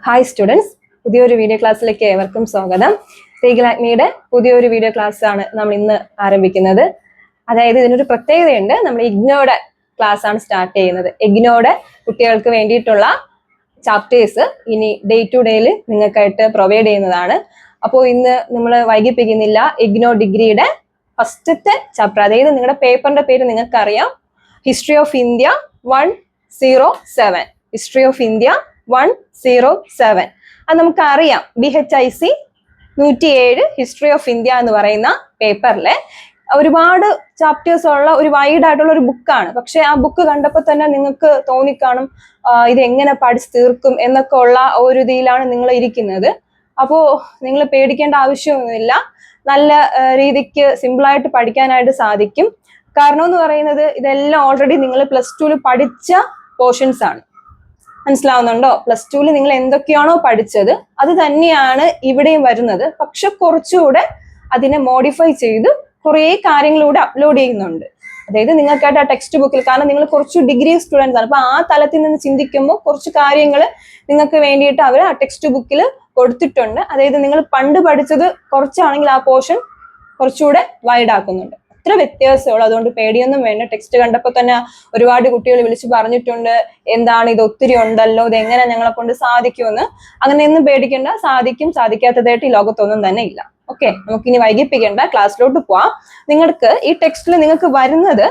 Hi students, പുതിയൊരു video ക്ലാസ്സിലേക്ക് ഏവർക്കും സ്വാഗതം. റീഗൽ അഗ്നിയുടെ പുതിയൊരു വീഡിയോ ക്ലാസ് ആണ് നമ്മൾ ഇന്ന് ആരംഭിക്കുന്നത്. അതായത് ഇതിനൊരു പ്രത്യേകതയുണ്ട്. നമ്മൾ ഇഗ്നോയുടെ ക്ലാസ് ആണ് സ്റ്റാർട്ട് ചെയ്യുന്നത്. ഇഗ്നോയുടെ കുട്ടികൾക്ക് വേണ്ടിയിട്ടുള്ള ചാപ്റ്റേഴ്സ് ഇനി ഡേ ടു ഡേയിൽ നിങ്ങൾക്കായിട്ട് പ്രൊവൈഡ് ചെയ്യുന്നതാണ്. അപ്പോൾ ഇന്ന് നമ്മൾ വൈകിപ്പിക്കുന്നില്ല. ഇഗ്നോ ഡിഗ്രിയുടെ ഫസ്റ്റത്തെ ചാപ്റ്റർ, അതായത് നിങ്ങളുടെ പേപ്പറിന്റെ പേര് നിങ്ങൾക്കറിയാം, history of India 107. History of India 107. അത് നമുക്കറിയാം. BHIC 107 ഹിസ്റ്ററി ഓഫ് ഇന്ത്യ എന്ന് പറയുന്ന പേപ്പറിലെ ഒരുപാട് ചാപ്റ്റേഴ്സ് ഉള്ള ഒരു വൈഡ് ആയിട്ടുള്ള ഒരു ബുക്കാണ്. പക്ഷെ ആ ബുക്ക് കണ്ടപ്പോൾ തന്നെ നിങ്ങൾക്ക് തോന്നിക്കാണും ഇത് എങ്ങനെ പഠിച്ച് തീർക്കും എന്നൊക്കെ ഉള്ള ഒരു ഇതിലാണ് നിങ്ങൾ ഇരിക്കുന്നത്. അപ്പോൾ നിങ്ങൾ പേടിക്കേണ്ട ആവശ്യമൊന്നുമില്ല. നല്ല രീതിക്ക് സിമ്പിളായിട്ട് പഠിക്കാനായിട്ട് സാധിക്കും. കാരണം എന്ന് പറയുന്നത് ഇതെല്ലാം ഓൾറെഡി നിങ്ങൾ +2 പഠിച്ച പോർഷൻസ് ആണ്. മനസ്സിലാവുന്നുണ്ടോ? +2 നിങ്ങൾ എന്തൊക്കെയാണോ പഠിച്ചത് അത് തന്നെയാണ് ഇവിടെയും വരുന്നത്. പക്ഷെ കുറച്ചുകൂടെ അതിനെ മോഡിഫൈ ചെയ്ത് കുറേ കാര്യങ്ങളിലൂടെ അപ്ലോഡ് ചെയ്യുന്നുണ്ട്. അതായത് നിങ്ങൾക്കായിട്ട് ആ ടെക്സ്റ്റ് ബുക്കിൽ, കാരണം നിങ്ങൾ കുറച്ച് ഡിഗ്രി സ്റ്റുഡൻസ് ആണ്, അപ്പൊ ആ തലത്തിൽ നിന്ന് ചിന്തിക്കുമ്പോൾ കുറച്ച് കാര്യങ്ങൾ നിങ്ങൾക്ക് വേണ്ടിയിട്ട് അവർ ആ ടെക്സ്റ്റ് ബുക്കിൽ കൊടുത്തിട്ടുണ്ട്. അതായത് നിങ്ങൾ പണ്ട് പഠിച്ചത് കുറച്ചാണെങ്കിൽ ആ പോർഷൻ കുറച്ചുകൂടെ വൈഡ് ആക്കുന്നുണ്ട്. അത്ര വ്യത്യാസമുള്ളൂ. അതുകൊണ്ട് പേടിയൊന്നും വേണ്ട. ടെക്സ്റ്റ് കണ്ടപ്പോൾ തന്നെ ഒരുപാട് കുട്ടികൾ വിളിച്ച് പറഞ്ഞിട്ടുണ്ട്, എന്താണ് ഇത് ഒത്തിരി ഉണ്ടല്ലോ, ഇത് എങ്ങനെ ഞങ്ങളെ കൊണ്ട് സാധിക്കുമെന്ന്. അങ്ങനെയൊന്നും പേടിക്കേണ്ട. സാധിക്കും, സാധിക്കാത്തതായിട്ട് ഈ ലോകത്തൊന്നും തന്നെ ഇല്ല. ഓക്കെ, നമുക്കിനി വൈകിപ്പിക്കേണ്ട, ക്ലാസ്സിലോട്ട് പോവാം. നിങ്ങൾക്ക് ഈ ടെക്സ്റ്റിൽ നിങ്ങൾക്ക് വരുന്നത്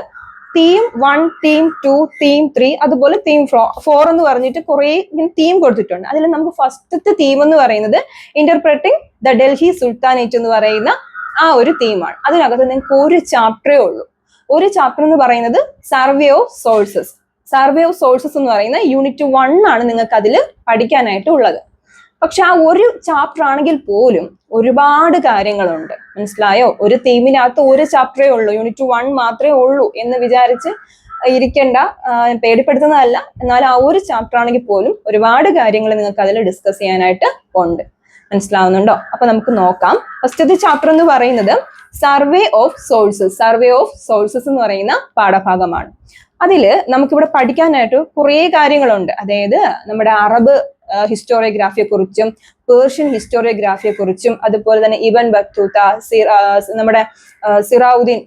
തീം 1, തീം 2, തീം 3, അതുപോലെ തീം 4 എന്ന് പറഞ്ഞിട്ട് കുറേ തീം കൊടുത്തിട്ടുണ്ട്. അതിൽ നമുക്ക് ഫസ്റ്റത്തെ തീം എന്ന് പറയുന്നത് ഇന്റർപ്രറ്റിംഗ് ദ ഡൽഹി സുൽത്താനേറ്റ് എന്ന് പറയുന്ന ആ ഒരു തീമാണ്. അതിനകത്ത് നിങ്ങൾക്ക് ഒരു ചാപ്റ്ററേ ഉള്ളൂ. ഒരു ചാപ്റ്റർ എന്ന് പറയുന്നത് survey of sources. Survey of sources എന്ന് പറയുന്ന യൂണിറ്റ് 1 ആണ് നിങ്ങൾക്ക് അതിൽ പഠിക്കാനായിട്ട് ഉള്ളത്. പക്ഷെ ആ ഒരു ചാപ്റ്റർ ആണെങ്കിൽ പോലും ഒരുപാട് കാര്യങ്ങളുണ്ട്. മനസ്സിലായോ? ഒരു തീമിനകത്ത് ഒരു ചാപ്റ്ററേ ഉള്ളൂ, യൂണിറ്റ് 1 മാത്രമേ ഉള്ളൂ എന്ന് വിചാരിച്ച് ഇരിക്കേണ്ട. പേടിപ്പെടുത്തുന്നതല്ല. എന്നാൽ ആ ഒരു ചാപ്റ്റർ ആണെങ്കിൽ പോലും ഒരുപാട് കാര്യങ്ങൾ നിങ്ങൾക്ക് അതിൽ ഡിസ്കസ് ചെയ്യാനായിട്ട് ഉണ്ട്. മനസ്സിലാവുന്നുണ്ടോ? അപ്പൊ നമുക്ക് നോക്കാം. ഫസ്റ്റത്തെ ചാപ്റ്റർ എന്ന് പറയുന്നത് survey of sources. Survey of sources എന്ന് പറയുന്ന പാഠഭാഗമാണ്. അതില് നമുക്കിവിടെ പഠിക്കാനായിട്ട് കുറേ കാര്യങ്ങളുണ്ട്. അതായത് നമ്മുടെ അറബ് ഹിസ്റ്റോറിയോഗ്രാഫിയെ കുറിച്ചും പേർഷ്യൻ ഹിസ്റ്റോറിയോഗ്രാഫിയെ കുറിച്ചും അതുപോലെ തന്നെ ഇബൻ ബത്തൂത്ത, നമ്മുടെ സിറാവുദ്ദീൻ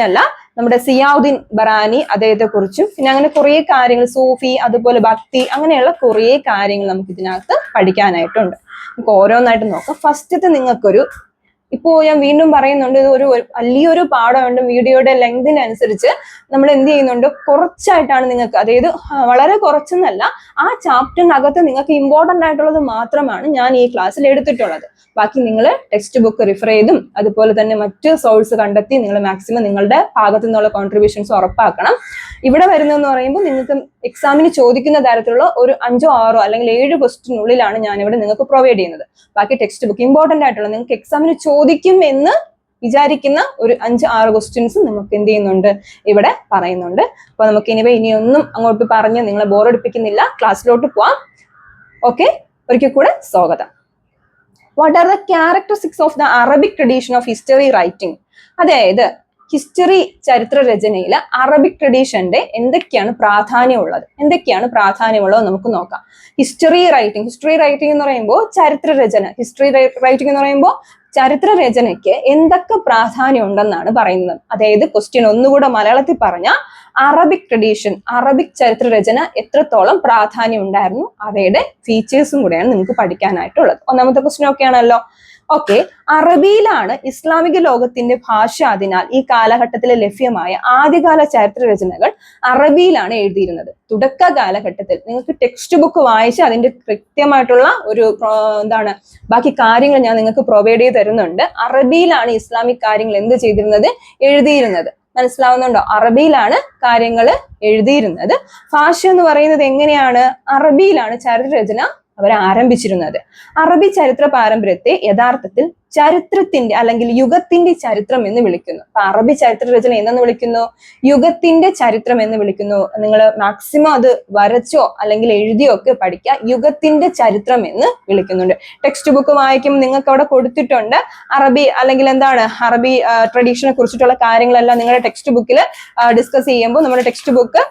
അല്ല, നമ്മുടെ സിയാവുദ്ദീൻ ബറാനി, അദ്ദേഹത്തെ കുറിച്ചും, പിന്നെ അങ്ങനെ കുറേ കാര്യങ്ങൾ, സൂഫി, അതുപോലെ ഭക്തി, അങ്ങനെയുള്ള കുറേ കാര്യങ്ങൾ നമുക്ക് ഇതിനകത്ത് പഠിക്കാനായിട്ടുണ്ട്. നമുക്ക് ഓരോന്നായിട്ട് നോക്കാം. ഫസ്റ്റത്തെ നിങ്ങൾക്കൊരു, ഇപ്പോൾ ഞാൻ വീണ്ടും പറയുന്നുണ്ട്, ഇത് ഒരു വലിയൊരു പാഠമുണ്ട്. വീഡിയോയുടെ ലെങ്തിനനുസരിച്ച് നമ്മൾ എന്ത് ചെയ്യുന്നുണ്ട്, കുറച്ചായിട്ടാണ് നിങ്ങൾക്ക്, അതായത് വളരെ കുറച്ചെന്നല്ല, ആ ചാപ്റ്ററിനകത്ത് നിങ്ങൾക്ക് ഇമ്പോർട്ടൻ്റ് ആയിട്ടുള്ളത് മാത്രമാണ് ഞാൻ ഈ ക്ലാസ്സിൽ എടുത്തിട്ടുള്ളത്. ബാക്കി നിങ്ങൾ ടെക്സ്റ്റ് ബുക്ക് റിഫർ ചെയ്തും അതുപോലെ തന്നെ മറ്റ് സോഴ്സ് കണ്ടെത്തി നിങ്ങൾ മാക്സിമം നിങ്ങളുടെ ഭാഗത്തു നിന്നുള്ള കോൺട്രിബ്യൂഷൻസ് ഉറപ്പാക്കണം. ഇവിടെ വരുന്നതെന്ന് പറയുമ്പോൾ നിങ്ങൾക്ക് എക്സാമിന് ചോദിക്കുന്ന തരത്തിലുള്ള ഒരു 5, 6 അല്ലെങ്കിൽ 7 ക്വസ്റ്റിനുള്ളിലാണ് ഞാനിവിടെ നിങ്ങൾക്ക് പ്രൊവൈഡ് ചെയ്യുന്നത്. ബാക്കി ടെക്സ്റ്റ് ബുക്ക് ഇമ്പോർട്ടൻ്റ് ആയിട്ടുള്ള നിങ്ങൾക്ക് എക്സാമിന് ചോദിക്കും എന്ന് വിചാരിക്കുന്ന ഒരു 5, 6 ക്വസ്റ്റ്യൻസ് നമുക്ക് എന്ത് ചെയ്യുന്നുണ്ട്, ഇവിടെ പറയുന്നുണ്ട്. അപ്പൊ നമുക്ക് ഇനിയൊന്നും അങ്ങോട്ട് പറഞ്ഞ് നിങ്ങളെ ബോറടിപ്പിക്കുന്നില്ല, ക്ലാസ്സിലോട്ട് പോവാം. ഓക്കെ, ഒരിക്കൽ കൂടെ സ്വാഗതം. What are the characteristics of the Arabic tradition of history writing? അതായത് ഹിസ്റ്ററി, ചരിത്ര രചനയിൽ അറബിക് ട്രഡീഷന്റെ എന്തൊക്കെയാണ് പ്രാധാന്യമുള്ളത് നമുക്ക് നോക്കാം. ഹിസ്റ്ററി റൈറ്റിംഗ് എന്ന് പറയുമ്പോൾ ചരിത്ര രചന, ഹിസ്റ്ററി റൈറ്റിംഗ് എന്ന് പറയുമ്പോൾ ചരിത്ര രചനയ്ക്ക് എന്തൊക്കെ പ്രാധാന്യം ഉണ്ടെന്നാണ് പറയുന്നത്. അതായത് ക്വസ്റ്റ്യൻ ഒന്നുകൂടെ മലയാളത്തിൽ പറഞ്ഞ അറബിക് ട്രഡീഷൻ, അറബിക് ചരിത്ര രചന എത്രത്തോളം പ്രാധാന്യം ഉണ്ടായിരുന്നു, അവയുടെ ഫീച്ചേഴ്സും കൂടെയാണ് നിങ്ങൾക്ക് പഠിക്കാനായിട്ടുള്ളത്. ഒന്നാമത്തെ ക്വസ്റ്റ്യൻ ഒക്കെ ആണല്ലോ. ഓക്കെ, അറബിയിലാണ് ഇസ്ലാമിക ലോകത്തിന്റെ ഭാഷ. അതിനാൽ ഈ കാലഘട്ടത്തിൽ ലഭ്യമായ ആദ്യകാല ചരിത്ര രചനകൾ അറബിയിലാണ് എഴുതിയിരുന്നത്. തുടക്ക കാലഘട്ടത്തിൽ നിങ്ങൾക്ക് ടെക്സ്റ്റ് ബുക്ക് വായിച്ച് അതിന്റെ കൃത്യമായിട്ടുള്ള ഒരു ബാക്കി കാര്യങ്ങൾ ഞാൻ നിങ്ങൾക്ക് പ്രൊവൈഡ് ചെയ്ത് തരുന്നുണ്ട്. അറബിയിലാണ് ഇസ്ലാമിക് കാര്യങ്ങൾ എന്ത് ചെയ്തിരുന്നത്, എഴുതിയിരുന്നത്. മനസ്സിലാവുന്നുണ്ടോ? അറബിയിലാണ് കാര്യങ്ങൾ എഴുതിയിരുന്നത്. ഭാഷ എന്ന് പറയുന്നത് എങ്ങനെയാണ്, അറബിയിലാണ് ചരിത്ര രചന അവർ ആരംഭിച്ചിരുന്നത്. അറബി ചരിത്ര പാരമ്പര്യത്തെ യഥാർത്ഥത്തിൽ ചരിത്രത്തിന്റെ അല്ലെങ്കിൽ യുഗത്തിന്റെ ചരിത്രം എന്ന് വിളിക്കുന്നു. അപ്പൊ അറബി ചരിത്ര രചന എന്തെന്ന് വിളിക്കുന്നു, യുഗത്തിന്റെ ചരിത്രം എന്ന് വിളിക്കുന്നു. നിങ്ങൾ മാക്സിമം അത് വരച്ചോ അല്ലെങ്കിൽ എഴുതിയോ ഒക്കെ പഠിക്കുക. യുഗത്തിന്റെ ചരിത്രം എന്ന് വിളിക്കുന്നുണ്ട്. ടെക്സ്റ്റ് ബുക്ക് വായിക്കുമ്പോൾ നിങ്ങൾക്ക് അവിടെ കൊടുത്തിട്ടുണ്ട് അറബി അല്ലെങ്കിൽ അറബി ട്രഡീഷനെ കുറിച്ചിട്ടുള്ള കാര്യങ്ങളെല്ലാം നിങ്ങളുടെ ടെക്സ്റ്റ് ബുക്കിൽ ഡിസ്കസ് ചെയ്യുമ്പോൾ നമ്മുടെ ടെക്സ്റ്റ് ബുക്ക്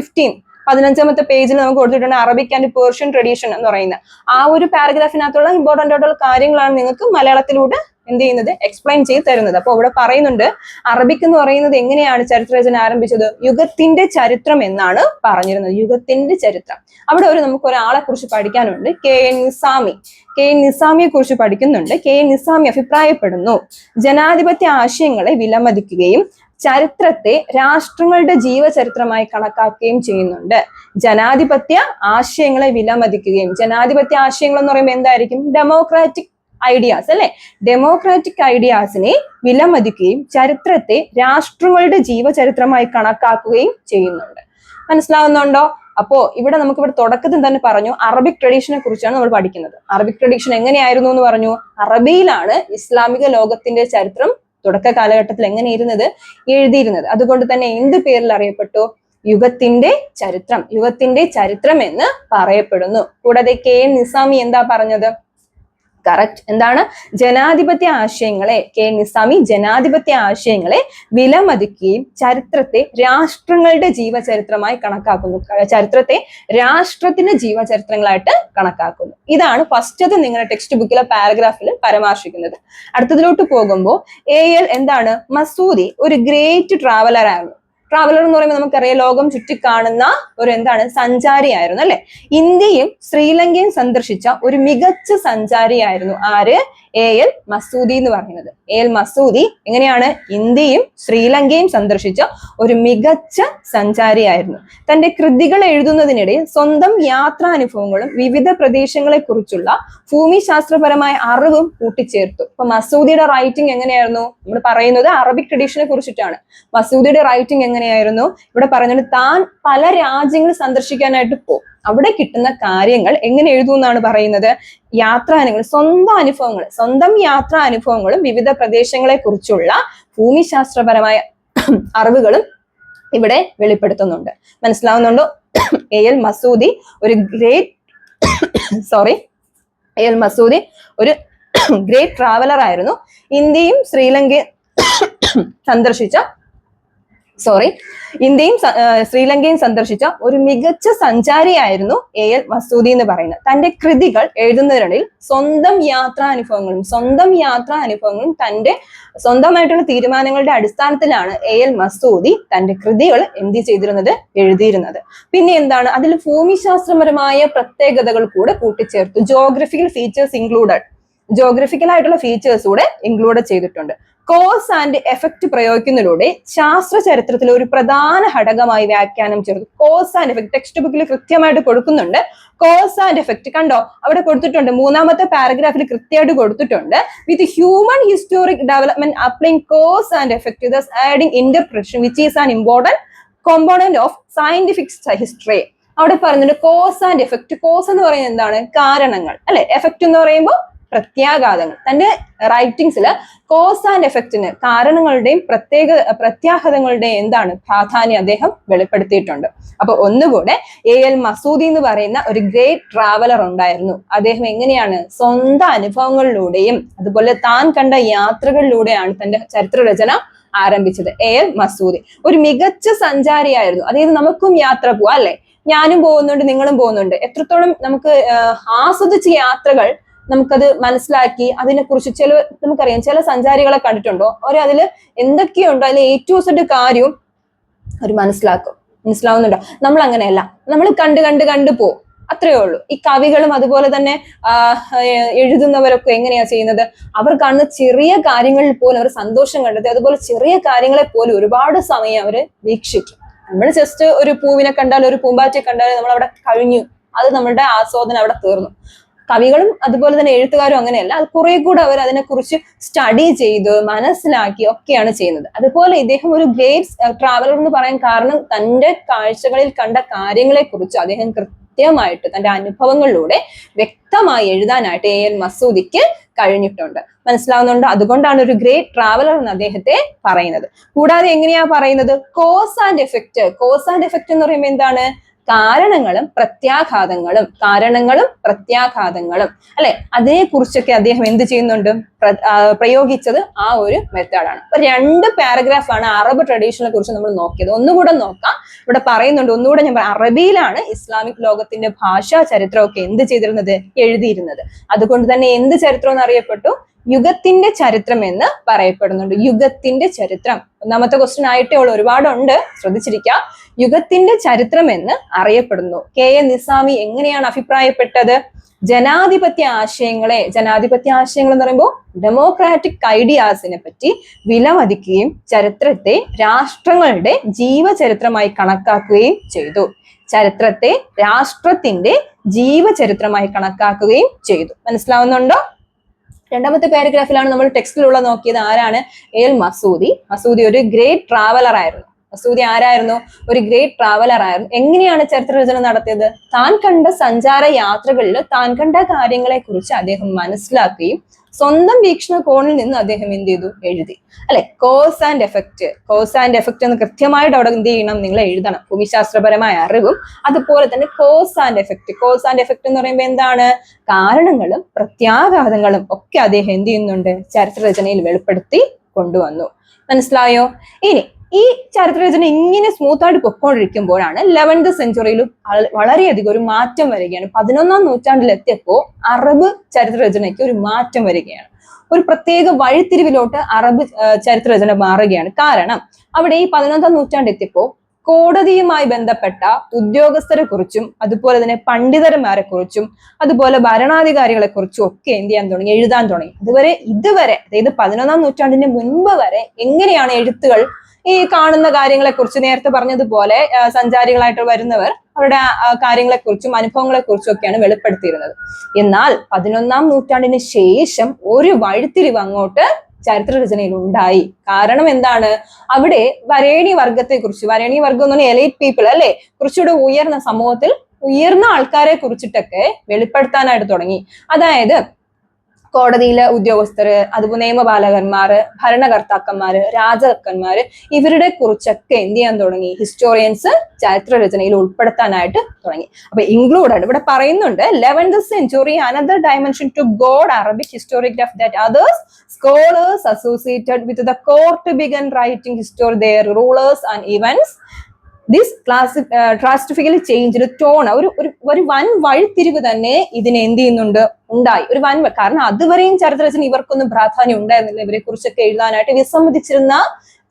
15 15ാമത്തെ പേജിൽ നമുക്ക് കൊടുത്തിട്ടുണ്ട് അറബിക് ആൻഡ് പേർഷ്യൻ ട്രഡീഷൻ എന്ന് പറയുന്ന ആ ഒരു പാരഗ്രാഫിനകത്തുള്ള ഇമ്പോർട്ടന്റ് ആയിട്ടുള്ള കാര്യങ്ങളാണ് നിങ്ങൾക്ക് മലയാളത്തിലൂടെ എന്ത് ചെയ്യുന്നത് എക്സ്പ്ലെയിൻ ചെയ്ത് തരുന്നത്. അപ്പൊ ഇവിടെ പറയുന്നുണ്ട് അറബിക് എന്ന് പറയുന്നത് എങ്ങനെയാണ് ചരിത്രരചന ആരംഭിച്ചത്? യുഗത്തിന്റെ ചരിത്രം എന്നാണ് പറഞ്ഞിരുന്നത്. യുഗത്തിന്റെ ചരിത്രം. അവിടെ നമുക്ക് ഒരാളെ കുറിച്ച് പഠിക്കാനുണ്ട്. KN നിസാമി. KN നിസാമിയെ കുറിച്ച് പഠിക്കുന്നുണ്ട്. KN നിസാമി അഭിപ്രായപ്പെടുന്നു ജനാധിപത്യ ആശയങ്ങളെ വിലമതിക്കുകയും ചരിത്രത്തെ രാഷ്ട്രങ്ങളുടെ ജീവചരിത്രമായി കണക്കാക്കുകയും ചെയ്യുന്നുണ്ട്. ജനാധിപത്യ ആശയങ്ങളെ വിലമതിക്കുകയും, ജനാധിപത്യ ആശയങ്ങൾ എന്ന് പറയുമ്പോൾ എന്തായിരിക്കും? ഡെമോക്രാറ്റിക് ഐഡിയാസ് അല്ലെ? ഡെമോക്രാറ്റിക് ഐഡിയാസിനെ വിലമതിക്കുകയും ചരിത്രത്തെ രാഷ്ട്രങ്ങളുടെ ജീവചരിത്രമായി കണക്കാക്കുകയും ചെയ്യുന്നുണ്ട്. മനസ്സിലാവുന്നുണ്ടോ? അപ്പോ ഇവിടെ തുടക്കത്തിൽ തന്നെ പറഞ്ഞു അറബിക് ട്രഡീഷനെ കുറിച്ചാണ് നമ്മൾ പഠിക്കുന്നത്. അറബിക് ട്രഡീഷൻ എങ്ങനെയായിരുന്നു എന്ന് പറഞ്ഞു. അറബിയിലാണ് ഇസ്ലാമിക ലോകത്തിന്റെ ചരിത്രം തുടക്ക കാലഘട്ടത്തിൽ എങ്ങനെയിരുന്നത് എഴുതിയിരുന്നത്. അതുകൊണ്ട് തന്നെ എന്ത് പേരിൽ അറിയപ്പെട്ടു? യുഗത്തിന്റെ ചരിത്രം. യുഗത്തിന്റെ ചരിത്രം എന്ന് പറയപ്പെടുന്നു. കൂടാതെ KN നിസാമി എന്താ പറഞ്ഞത്? കറക്റ്റ്. എന്താണ്? ജനാധിപത്യ ആശയങ്ങളെ, KN നിസാമി ജനാധിപത്യ ആശയങ്ങളെ വിലമതിക്കുകയും ചരിത്രത്തെ രാഷ്ട്രങ്ങളുടെ ജീവചരിത്രമായി കണക്കാക്കുന്നു. ചരിത്രത്തെ രാഷ്ട്രത്തിന്റെ ജീവചരിത്രങ്ങളായിട്ട് കണക്കാക്കുന്നു. ഇതാണ് ഫസ്റ്റത്തെ നിങ്ങളുടെ ടെക്സ്റ്റ് ബുക്കിലെ പാരഗ്രാഫിൽ പരാമർശിക്കുന്നത്. അടുത്തതിലോട്ട് പോകുമ്പോൾ AL എന്താണ്? മസൂദി ഒരു ഗ്രേറ്റ് ട്രാവലർ ആയിരുന്നു. ട്രാവലർ എന്ന് പറയുമ്പോൾ നമുക്കറിയാം ലോകം ചുറ്റിക്കാണുന്ന ഒരു സഞ്ചാരിയായിരുന്നു അല്ലെ? ഇന്ത്യയും ശ്രീലങ്കയും സന്ദർശിച്ച ഒരു മികച്ച സഞ്ചാരിയായിരുന്നു ആര്? AL മസൂദി എന്ന് പറയുന്നത്. AL മസൂദി എങ്ങനെയാണ്? ഇന്ത്യയും ശ്രീലങ്കയും സന്ദർശിച്ച ഒരു മികച്ച സഞ്ചാരിയായിരുന്നു. തന്റെ കൃതികൾ എഴുതുന്നതിനിടയിൽ സ്വന്തം യാത്രാനുഭവങ്ങളും വിവിധ പ്രദേശങ്ങളെ കുറിച്ചുള്ള ഭൂമിശാസ്ത്രപരമായ അറിവും കൂട്ടിച്ചേർത്തു. ഇപ്പൊ മസൂദിയുടെ റൈറ്റിംഗ് എങ്ങനെയായിരുന്നു? നമ്മൾ പറയുന്നത് അറബിക് ട്രഡീഷനെ കുറിച്ചിട്ടാണ്. മസൂദിയുടെ റൈറ്റിംഗ് എങ്ങനെയായിരുന്നു? ഇവിടെ പറഞ്ഞിട്ട് താൻ പല രാജ്യങ്ങൾ സന്ദർശിക്കാനായിട്ട് പോകും. അവിടെ കിട്ടുന്ന കാര്യങ്ങൾ എങ്ങനെ എഴുതും എന്നാണ് പറയുന്നത്? യാത്രാനുഭവങ്ങൾ, സ്വന്തം യാത്രാനുഭവങ്ങളും വിവിധ പ്രദേശങ്ങളെ കുറിച്ചുള്ള ഭൂമിശാസ്ത്രപരമായ അറിവുകളും ഇവിടെ വെളിപ്പെടുത്തുന്നുണ്ട്. മനസ്സിലാവുന്നുണ്ടോ? AL മസൂദി ഒരു ഗ്രേറ്റ് ട്രാവലർ ആയിരുന്നു. ഇന്ത്യയും ശ്രീലങ്കയും സന്ദർശിച്ച ഒരു മികച്ച സഞ്ചാരിയായിരുന്നു AL മസൂദി എന്ന് പറയുന്നത്. തന്റെ കൃതികൾ എഴുതുന്നതിനിടയിൽ സ്വന്തം യാത്രാനുഭവങ്ങളും തന്റെ സ്വന്തമായിട്ടുള്ള തീരുമാനങ്ങളുടെ അടിസ്ഥാനത്തിലാണ് AL മസൂദി തന്റെ കൃതികൾ എന്ത് ചെയ്തിരുന്നത്? എഴുതിയിരുന്നത്. പിന്നെ എന്താണ്? അതിൽ ഭൂമിശാസ്ത്രപരമായ പ്രത്യേകതകൾ കൂടെ കൂട്ടിച്ചേർത്തു. ജോഗ്രഫിക്കൽ ആയിട്ടുള്ള ഫീച്ചേഴ്സ് കൂടെ ഇൻക്ലൂഡ് ചെയ്തിട്ടുണ്ട്. കോസ് ആൻഡ് എഫക്റ്റ് പ്രയോഗിക്കുന്നതിലൂടെ ശാസ്ത്ര ചരിത്രത്തിലെ ഒരു പ്രധാന ഘടകമായി വ്യാഖ്യാനം ചെയ്തു. കോസ് ആൻഡ് എഫക്ട് ടെക്സ്റ്റ് ബുക്കിൽ കൃത്യമായിട്ട് കൊടുക്കുന്നുണ്ട്. കോസ് ആൻഡ് എഫക്ട് കണ്ടോ? അവിടെ കൊടുത്തിട്ടുണ്ട്. 3ാമത്തെ പാരഗ്രാഫിൽ കൃത്യമായിട്ട് കൊടുത്തിട്ടുണ്ട്. With human historic development applying cause and effect thus adding interpretation which is an important component of scientific history. അവിടെ പറഞ്ഞിട്ടുണ്ട് കോസ് ആൻഡ് എഫക്ട്. കോസ് എന്ന് പറയുന്നത് എന്താണ്? കാരണങ്ങൾ അല്ലെ? എഫക്ട് എന്ന് പറയുമ്പോൾ പ്രത്യാഘാതങ്ങൾ. തന്റെ റൈറ്റിംഗ്സിൽ കോസ് ആൻഡ് എഫക്റ്റിന് കാരണങ്ങളുടെയും പ്രത്യാഘാതങ്ങളുടെയും പ്രാധാന്യം അദ്ദേഹം വെളിപ്പെടുത്തിയിട്ടുണ്ട്. അപ്പൊ ഒന്നുകൂടെ AL മസൂദി എന്ന് പറയുന്ന ഒരു ഗ്രേറ്റ് ട്രാവലർ ഉണ്ടായിരുന്നു. അദ്ദേഹം എങ്ങനെയാണ്? സ്വന്തം അനുഭവങ്ങളിലൂടെയും അതുപോലെ താൻ കണ്ട യാത്രകളിലൂടെയാണ് തന്റെ ചരിത്രരചന ആരംഭിച്ചത്. AL മസൂദി ഒരു മികച്ച സഞ്ചാരിയായിരുന്നു. അതായത് നമുക്കും യാത്ര പോവാം അല്ലെ? ഞാനും പോകുന്നുണ്ട്, നിങ്ങളും പോകുന്നുണ്ട്. എത്രത്തോളം നമുക്ക് ആസ്വദിച്ച യാത്രകൾ നമുക്കത് മനസ്സിലാക്കി അതിനെക്കുറിച്ച് നമുക്കറിയാം ചില സഞ്ചാരികളെ കണ്ടിട്ടുണ്ടോ? അതില് എന്തൊക്കെയുണ്ടോ അതിൽ A to Z കാര്യവും അവർ മനസ്സിലാവുന്നുണ്ടോ? നമ്മൾ അങ്ങനെയല്ല. നമ്മൾ കണ്ടു പോകും. അത്രയേ ഉള്ളൂ. ഈ കവികളും അതുപോലെ തന്നെ എഴുതുന്നവരൊക്കെ എങ്ങനെയാ ചെയ്യുന്നത്? അവർ കാണുന്ന ചെറിയ കാര്യങ്ങളിൽ പോലും അവർ സന്തോഷം കണ്ടെത്തി. അതുപോലെ ചെറിയ കാര്യങ്ങളെ പോലും ഒരുപാട് സമയം അവര് വീക്ഷിക്കും. നമ്മൾ ജസ്റ്റ് ഒരു പൂവിനെ കണ്ടാൽ, ഒരു പൂമ്പാറ്റയെ കണ്ടാൽ നമ്മൾ അവിടെ കഴിഞ്ഞു. അത് നമ്മളുടെ ആസ്വാദനം അവിടെ തീർന്നു. കവികളും അതുപോലെ തന്നെ എഴുത്തുകാരും അങ്ങനെയല്ല. അത് കുറെ കൂടെ അവർ അതിനെക്കുറിച്ച് സ്റ്റഡി ചെയ്ത് മനസ്സിലാക്കി ഒക്കെയാണ് ചെയ്യുന്നത്. അതുപോലെ ഇദ്ദേഹം ഒരു ഗ്രേറ്റ് ട്രാവലർ എന്ന് പറയാൻ കാരണം തന്റെ കാഴ്ചകളിൽ കണ്ട കാര്യങ്ങളെ കുറിച്ച് അദ്ദേഹം കൃത്യമായിട്ട് തന്റെ അനുഭവങ്ങളിലൂടെ വ്യക്തമായി എഴുതാനായിട്ട് AL മസൂദിക്ക് കഴിഞ്ഞിട്ടുണ്ട്. മനസ്സിലാവുന്നുണ്ടോ? അതുകൊണ്ടാണ് ഒരു ഗ്രേറ്റ് ട്രാവലർ എന്ന് അദ്ദേഹത്തെ പറയുന്നത്. കൂടാതെ എങ്ങനെയാ പറയുന്നത്? കോസ് ആൻഡ് എഫക്റ്റ് എന്ന് പറയുമ്പോൾ എന്താണ്? കാരണങ്ങളും പ്രത്യാഘാതങ്ങളും അല്ലെ, അതിനെ കുറിച്ചൊക്കെ അദ്ദേഹം എന്ത് ചെയ്യുന്നുണ്ട്, പ്രയോഗിച്ചത് ആ ഒരു മെത്തേഡാണ്. അപ്പൊ 2 പാരഗ്രാഫാണ് അറബ് ട്രഡീഷനെ കുറിച്ച് നമ്മൾ നോക്കിയത്. ഒന്നുകൂടെ നോക്കാം. ഇവിടെ പറയുന്നുണ്ട്, ഒന്നുകൂടെ ഞാൻ അറബിയിലാണ് ഇസ്ലാമിക് ലോകത്തിന്റെ ഭാഷാ ചരിത്രമൊക്കെ എന്ത് ചെയ്തിരുന്നത്, എഴുതിയിരുന്നത്. അതുകൊണ്ട് തന്നെ എന്ത് ചരിത്രം എന്ന് അറിയപ്പെട്ടു, യുഗത്തിന്റെ ചരിത്രം എന്ന് പറയപ്പെടുന്നുണ്ട്. യുഗത്തിന്റെ ചരിത്രം ഒന്നാമത്തെ ക്വസ്റ്റ്യൻ ആയിട്ടേ ഉള്ളൂ, ഒരുപാടുണ്ട്, ശ്രദ്ധിച്ചിരിക്കുക. യുഗത്തിന്റെ ചരിത്രം എന്ന് അറിയപ്പെടുന്നു. KN നിസാമി എങ്ങനെയാണ് അഭിപ്രായപ്പെട്ടത്? ജനാധിപത്യ ആശയങ്ങൾ എന്ന് പറയുമ്പോൾ ഡെമോക്രാറ്റിക് ഐഡിയാസിനെ പറ്റി വിലമതിക്കുകയും ചരിത്രത്തെ രാഷ്ട്രങ്ങളുടെ ജീവചരിത്രമായി കണക്കാക്കുകയും ചെയ്തു. ചരിത്രത്തെ രാഷ്ട്രത്തിന്റെ ജീവചരിത്രമായി കണക്കാക്കുകയും ചെയ്തു. മനസ്സിലാവുന്നുണ്ടോ? രണ്ടാമത്തെ പാരഗ്രാഫിലാണ് നമ്മൾ ടെക്സ്റ്റിലുള്ള നോക്കിയത്. ആരാണ്? മസൂദി. മസൂദി ഒരു ഗ്രേറ്റ് ട്രാവലർ ആയിരുന്നു. മസൂദി ആരായിരുന്നു? ഒരു ഗ്രേറ്റ് ട്രാവലർ ആയിരുന്നു. എങ്ങനെയാണ് ചരിത്രരചന നടത്തിയത്? താൻ കണ്ട സഞ്ചാര യാത്രകളിൽ താൻ കണ്ട കാര്യങ്ങളെ കുറിച്ച് അദ്ദേഹം മനസ്സിലാക്കുകയും സ്വന്തം വീക്ഷണകോണിൽ നിന്ന് അദ്ദേഹം എന്ത് ചെയ്തു, എഴുതി. അല്ലെ, കോസ് ആൻഡ് എഫക്റ്റ് എന്ന് കൃത്യമായിട്ട് അവിടെ എന്ത് ചെയ്യണം, നിങ്ങൾ എഴുതണം. ഭൂമിശാസ്ത്രപരമായ അറിവും അതുപോലെ തന്നെ കോസ് ആൻഡ് എഫക്റ്റ് എന്ന് പറയുമ്പോൾ എന്താണ്, കാരണങ്ങളും പ്രത്യാഘാതങ്ങളും ഒക്കെ അദ്ദേഹം എന്ത് ചെയ്യുന്നുണ്ട്, ചരിത്രരചനയിൽ വെളിപ്പെടുത്തി കൊണ്ടുവന്നു. മനസ്സിലായോ? ഇനി ഈ ചരിത്രരചന ഇങ്ങനെ സ്മൂത്ത് ആയിട്ട് പൊക്കോണ്ടിരിക്കുമ്പോഴാണ് 11th സെഞ്ചുറിയിൽ വളരെയധികം ഒരു മാറ്റം വരികയാണ്. 11ാം നൂറ്റാണ്ടിലെത്തിയപ്പോൾ അറബ് ചരിത്രരചനയ്ക്ക് ഒരു മാറ്റം വരികയാണ്. ഒരു പ്രത്യേക വഴിത്തിരിവിലോട്ട് അറബ് ചരിത്രരചന മാറുകയാണ്. കാരണം അവിടെ ഈ 11ാം നൂറ്റാണ്ടെത്തിയപ്പോൾ കോടതിയുമായി ബന്ധപ്പെട്ട ഉദ്യോഗസ്ഥരെ കുറിച്ചും അതുപോലെ തന്നെ പണ്ഡിതന്മാരെ കുറിച്ചും അതുപോലെ ഭരണാധികാരികളെ കുറിച്ചും ഒക്കെ എന്ത് ചെയ്യാൻ തുടങ്ങി, എഴുതാൻ തുടങ്ങി. ഇതുവരെ അതായത് 11ാം നൂറ്റാണ്ടിന് മുൻപ് വരെ എങ്ങനെയാണ് എഴുത്തുകൾ ഈ കാണുന്ന കാര്യങ്ങളെ കുറിച്ച്, നേരത്തെ പറഞ്ഞതുപോലെ സഞ്ചാരികളായിട്ട് വരുന്നവർ അവരുടെ കാര്യങ്ങളെക്കുറിച്ചും അനുഭവങ്ങളെക്കുറിച്ചും ഒക്കെയാണ് വെളിപ്പെടുത്തിയിരുന്നത്. എന്നാൽ 11ാം നൂറ്റാണ്ടിന് ശേഷം ഒരു വഴിത്തിരിവ് അങ്ങോട്ട് ചരിത്രരചനയിൽ ഉണ്ടായി. കാരണം എന്താണ്, അവിടെ വരേണ്യ വർഗം എന്ന് പറഞ്ഞാൽ എലൈറ്റ് പീപ്പിൾ അല്ലെ, കുറച്ചുകൂടെ ഉയർന്ന സമൂഹത്തിൽ ഉയർന്ന ആൾക്കാരെ കുറിച്ചിട്ടൊക്കെ വെളിപ്പെടുത്താനായിട്ട് തുടങ്ങി. അതായത് കോടതിയിലെ ഉദ്യോഗസ്ഥര്, അതുപോലെ നിയമപാലകന്മാര്, ഭരണകർത്താക്കന്മാര്, രാജാക്കന്മാര്, ഇവരുടെ കുറിച്ചൊക്കെ എന്ത് ചെയ്യാൻ തുടങ്ങി, ഹിസ്റ്റോറിയൻസ് ചരിത്രരചനയിൽ ഉൾപ്പെടുത്താനായിട്ട് തുടങ്ങി. അപ്പൊ ഇൻക്ലൂഡഡ് ഇവിടെ പറയുന്നുണ്ട് 11th century another dimension to God Arabic historiography that others scholars associated with the court began writing history their rulers and events. This drastically changed tone. ഒരു വൻ വഴിത്തിരിവ് തന്നെ ഇതിനെ എന്ത് ചെയ്യുന്നുണ്ട്, ഉണ്ടായി. ഒരു വൻ, കാരണം അതുവരെയും ചരിത്രരചന ഇവർക്കൊന്നും പ്രാധാന്യം ഉണ്ടായിരുന്നില്ല. ഇവരെ കുറിച്ചൊക്കെ എഴുതാനായിട്ട് വിസമ്മതിച്ചിരുന്ന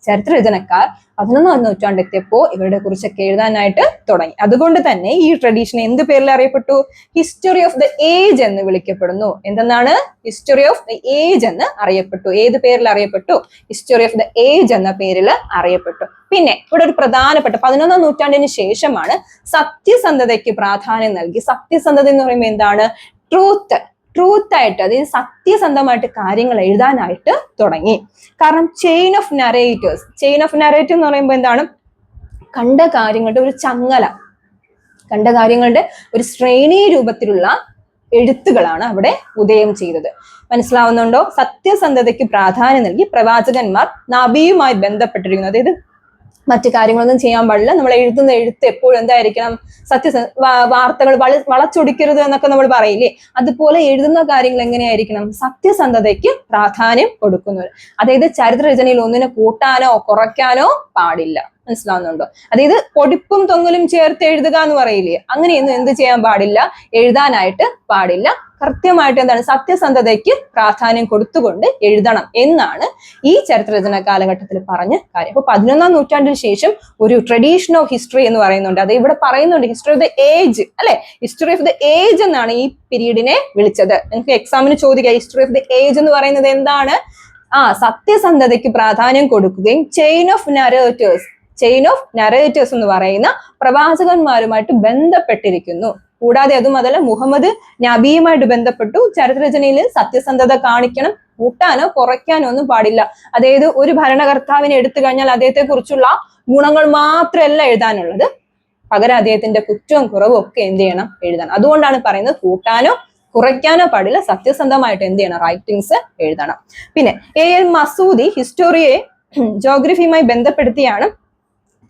ചരിത്രരചനക്കാർ 11ാം നൂറ്റാണ്ടെത്തിയപ്പോ ഇവരുടെ കുറിച്ചൊക്കെ എഴുതാനായിട്ട് തുടങ്ങി. അതുകൊണ്ട് തന്നെ ഈ ട്രഡീഷൻ എന്ത് പേരിൽ അറിയപ്പെട്ടു? ഹിസ്റ്ററി ഓഫ് ദ ഏജ് എന്ന് വിളിക്കപ്പെടുന്നു. എന്തെന്നാണ്? ഹിസ്റ്ററി ഓഫ് ദ ഏജ് എന്ന് അറിയപ്പെട്ടു. ഏത് പേരിൽ അറിയപ്പെട്ടു? ഹിസ്റ്ററി ഓഫ് ദ ഏജ് എന്ന പേരിൽ അറിയപ്പെട്ടു. പിന്നെ ഇവിടെ ഒരു പ്രധാനപ്പെട്ട 11ാം നൂറ്റാണ്ടിന് ശേഷമാണ് സത്യസന്ധതയ്ക്ക് പ്രാധാന്യം നൽകി. സത്യസന്ധത എന്ന് പറയുമ്പോൾ എന്താണ്? ട്രൂത്ത് ആയിട്ട്, അതായത് സത്യസന്ധമായിട്ട് കാര്യങ്ങൾ എഴുതാനായിട്ട് തുടങ്ങി. കാരണം ചെയിൻ ഓഫ് നരേറ്റീവ് എന്ന് പറയുമ്പോൾ എന്താണ്? കണ്ട കാര്യങ്ങളുടെ ഒരു ചങ്ങല, കണ്ട കാര്യങ്ങളുടെ ഒരു ശ്രേണി രൂപത്തിലുള്ള എഴുത്തുകളാണ് അവിടെ ഉദയം ചെയ്തത്. മനസ്സിലാവുന്നുണ്ടോ? സത്യസന്ധതയ്ക്ക് പ്രാധാന്യം നൽകി പ്രവാചകന്മാർ നബിയുമായി ബന്ധപ്പെട്ടിരിക്കുന്നു. അതായത് മറ്റു കാര്യങ്ങളൊന്നും ചെയ്യാൻ പാടില്ല. നമ്മൾ എഴുതുന്ന എഴുത്ത് എപ്പോഴും എന്തായിരിക്കണം? വാർത്തകൾ വളച്ചൊടിക്കരുത് എന്നൊക്കെ നമ്മൾ പറയില്ലേ, അതുപോലെ എഴുതുന്ന കാര്യങ്ങൾ എങ്ങനെയായിരിക്കണം? സത്യസന്ധതയ്ക്ക് പ്രാധാന്യം കൊടുക്കുന്നത്. അതായത് ചരിത്രരചനയിൽ ഒന്നിനെ കൂട്ടാനോ കുറയ്ക്കാനോ പാടില്ല. മനസ്സിലാവുന്നുണ്ടോ? അതായത് പൊടിപ്പും തൊങ്ങലും ചേർത്ത് എഴുതുക എന്ന് പറയില്ലേ, അങ്ങനെയൊന്നും എന്ത് ചെയ്യാൻ പാടില്ല, എഴുതാനായിട്ട് പാടില്ല. കൃത്യമായിട്ട് എന്താണ്? സത്യസന്ധതയ്ക്ക് പ്രാധാന്യം കൊടുത്തുകൊണ്ട് എഴുതണം എന്നാണ് ഈ ചരിത്രരചന കാലഘട്ടത്തിൽ പറഞ്ഞ കാര്യം. അപ്പൊ 11ാം നൂറ്റാണ്ടിന് ശേഷം ഒരു ട്രഡീഷൻ ഓഫ് ഹിസ്റ്ററി എന്ന് പറയുന്നുണ്ട്. അത് ഇവിടെ പറയുന്നുണ്ട് ഹിസ്റ്ററി ഓഫ് ദ ഏജ് അല്ലെ, ഹിസ്റ്ററി ഓഫ് ദ ഏജ് എന്നാണ് ഈ പീരീഡിനെ വിളിച്ചത്. നിങ്ങൾക്ക് എക്സാമിന് ചോദിക്കുക ഹിസ്റ്ററി ഓഫ് ദ ഏജ് എന്ന് പറയുന്നത് എന്താണ്? സത്യസന്ധതയ്ക്ക് പ്രാധാന്യം കൊടുക്കുകയും ചെയിൻ ഓഫ് നരേറ്റേഴ്സ് എന്ന് പറയുന്ന പ്രവാചകന്മാരുമായിട്ട് ബന്ധപ്പെട്ടിരിക്കുന്നു. കൂടാതെ അതല്ല, മുഹമ്മദ് നബിയുമായിട്ട് ബന്ധപ്പെട്ടു. ചരിത്രരചനയിൽ സത്യസന്ധത കാണിക്കണം, കൂട്ടാനോ കുറയ്ക്കാനോ ഒന്നും പാടില്ല. അതായത് ഒരു ഭരണകർത്താവിനെ എടുത്തു കഴിഞ്ഞാൽ അദ്ദേഹത്തെ കുറിച്ചുള്ള ഗുണങ്ങൾ മാത്രമല്ല എഴുതാനുള്ളത്, പകരം അദ്ദേഹത്തിന്റെ കുറ്റവും കുറവും ഒക്കെ എന്ത് ചെയ്യണം, എഴുതണം. അതുകൊണ്ടാണ് പറയുന്നത് കൂട്ടാനോ കുറയ്ക്കാനോ പാടില്ല, സത്യസന്ധമായിട്ട് എന്ത് ചെയ്യണം, റൈറ്റിങ്സ് എഴുതണം. പിന്നെ മസൂദി ഹിസ്റ്റോറിയെ ജോഗ്രഫിയുമായി ബന്ധപ്പെടുത്തിയാണ്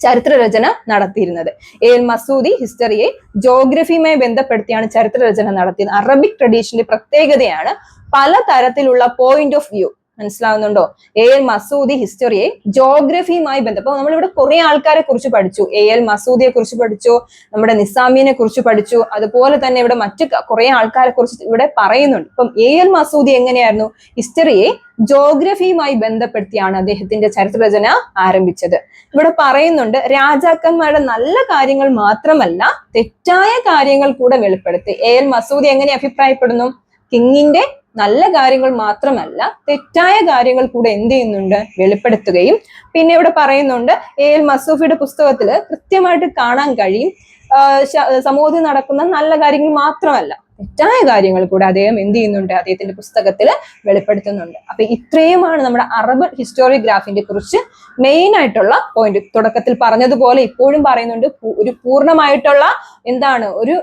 ചരിത്രരചന നടത്തിയിരുന്നത്. എൽ മസൂദി ഹിസ്റ്ററിയെ ജോഗ്രഫിയുമായി ബന്ധപ്പെടുത്തിയാണ് ചരിത്രരചന നടത്തിയത്. അറബിക് ട്രഡീഷന്റെ പ്രത്യേകതയാണ് പല തരത്തിലുള്ള പോയിന്റ് ഓഫ് വ്യൂ. മനസ്സിലാവുന്നുണ്ടോ? എൽ മസൂദി ഹിസ്റ്ററിയെ ജോഗ്രഫിയുമായി ബന്ധപ്പെട്ട് നമ്മളിവിടെ കുറെ ആൾക്കാരെ കുറിച്ച് പഠിച്ചു. എൽ മസൂദിയെ കുറിച്ച് പഠിച്ചു, നമ്മുടെ നിസാമിനെ കുറിച്ച് പഠിച്ചു, അതുപോലെ തന്നെ ഇവിടെ മറ്റു കുറെ ആൾക്കാരെ കുറിച്ച് ഇവിടെ പറയുന്നുണ്ട്. ഇപ്പം എൽ മസൂദി എങ്ങനെയായിരുന്നു? ഹിസ്റ്ററിയെ ജോഗ്രഫിയുമായി ബന്ധപ്പെടുത്തിയാണ് അദ്ദേഹത്തിന്റെ ചരിത്രരചന ആരംഭിച്ചത്. ഇവിടെ പറയുന്നുണ്ട് രാജാക്കന്മാരുടെ നല്ല കാര്യങ്ങൾ മാത്രമല്ല തെറ്റായ കാര്യങ്ങൾ കൂടെ വെളിപ്പെടുത്തി. എൽ മസൂദി എങ്ങനെ അഭിപ്രായപ്പെടുന്നു? കിങ്ങിന്റെ നല്ല കാര്യങ്ങൾ മാത്രമല്ല തെറ്റായ കാര്യങ്ങൾ കൂടെ എന്ത് ചെയ്യുന്നുണ്ട്? വെളിപ്പെടുത്തുകയും. പിന്നെ ഇവിടെ പറയുന്നുണ്ട് എൽ മസൂഫിയുടെ പുസ്തകത്തില് കൃത്യമായിട്ട് കാണാൻ കഴിയും സമൂഹത്തിൽ നടക്കുന്ന നല്ല കാര്യങ്ങൾ മാത്രമല്ല തെറ്റായ കാര്യങ്ങൾ കൂടെ അദ്ദേഹം എന്ത് ചെയ്യുന്നുണ്ട്? അദ്ദേഹത്തിന്റെ പുസ്തകത്തിൽ വെളിപ്പെടുത്തുന്നുണ്ട്. അപ്പൊ ഇത്രയുമാണ് നമ്മുടെ അറബ് ഹിസ്റ്റോറിയോഗ്രാഫിനെ കുറിച്ച് മെയിൻ ആയിട്ടുള്ള പോയിന്റ്. തുടക്കത്തിൽ പറഞ്ഞതുപോലെ ഇപ്പോഴും പറയുന്നുണ്ട്, ഒരു പൂർണ്ണമായിട്ടുള്ള ഒരു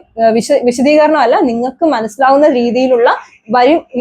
വിശദീകരണം അല്ല, നിങ്ങൾക്ക് മനസ്സിലാവുന്ന രീതിയിലുള്ള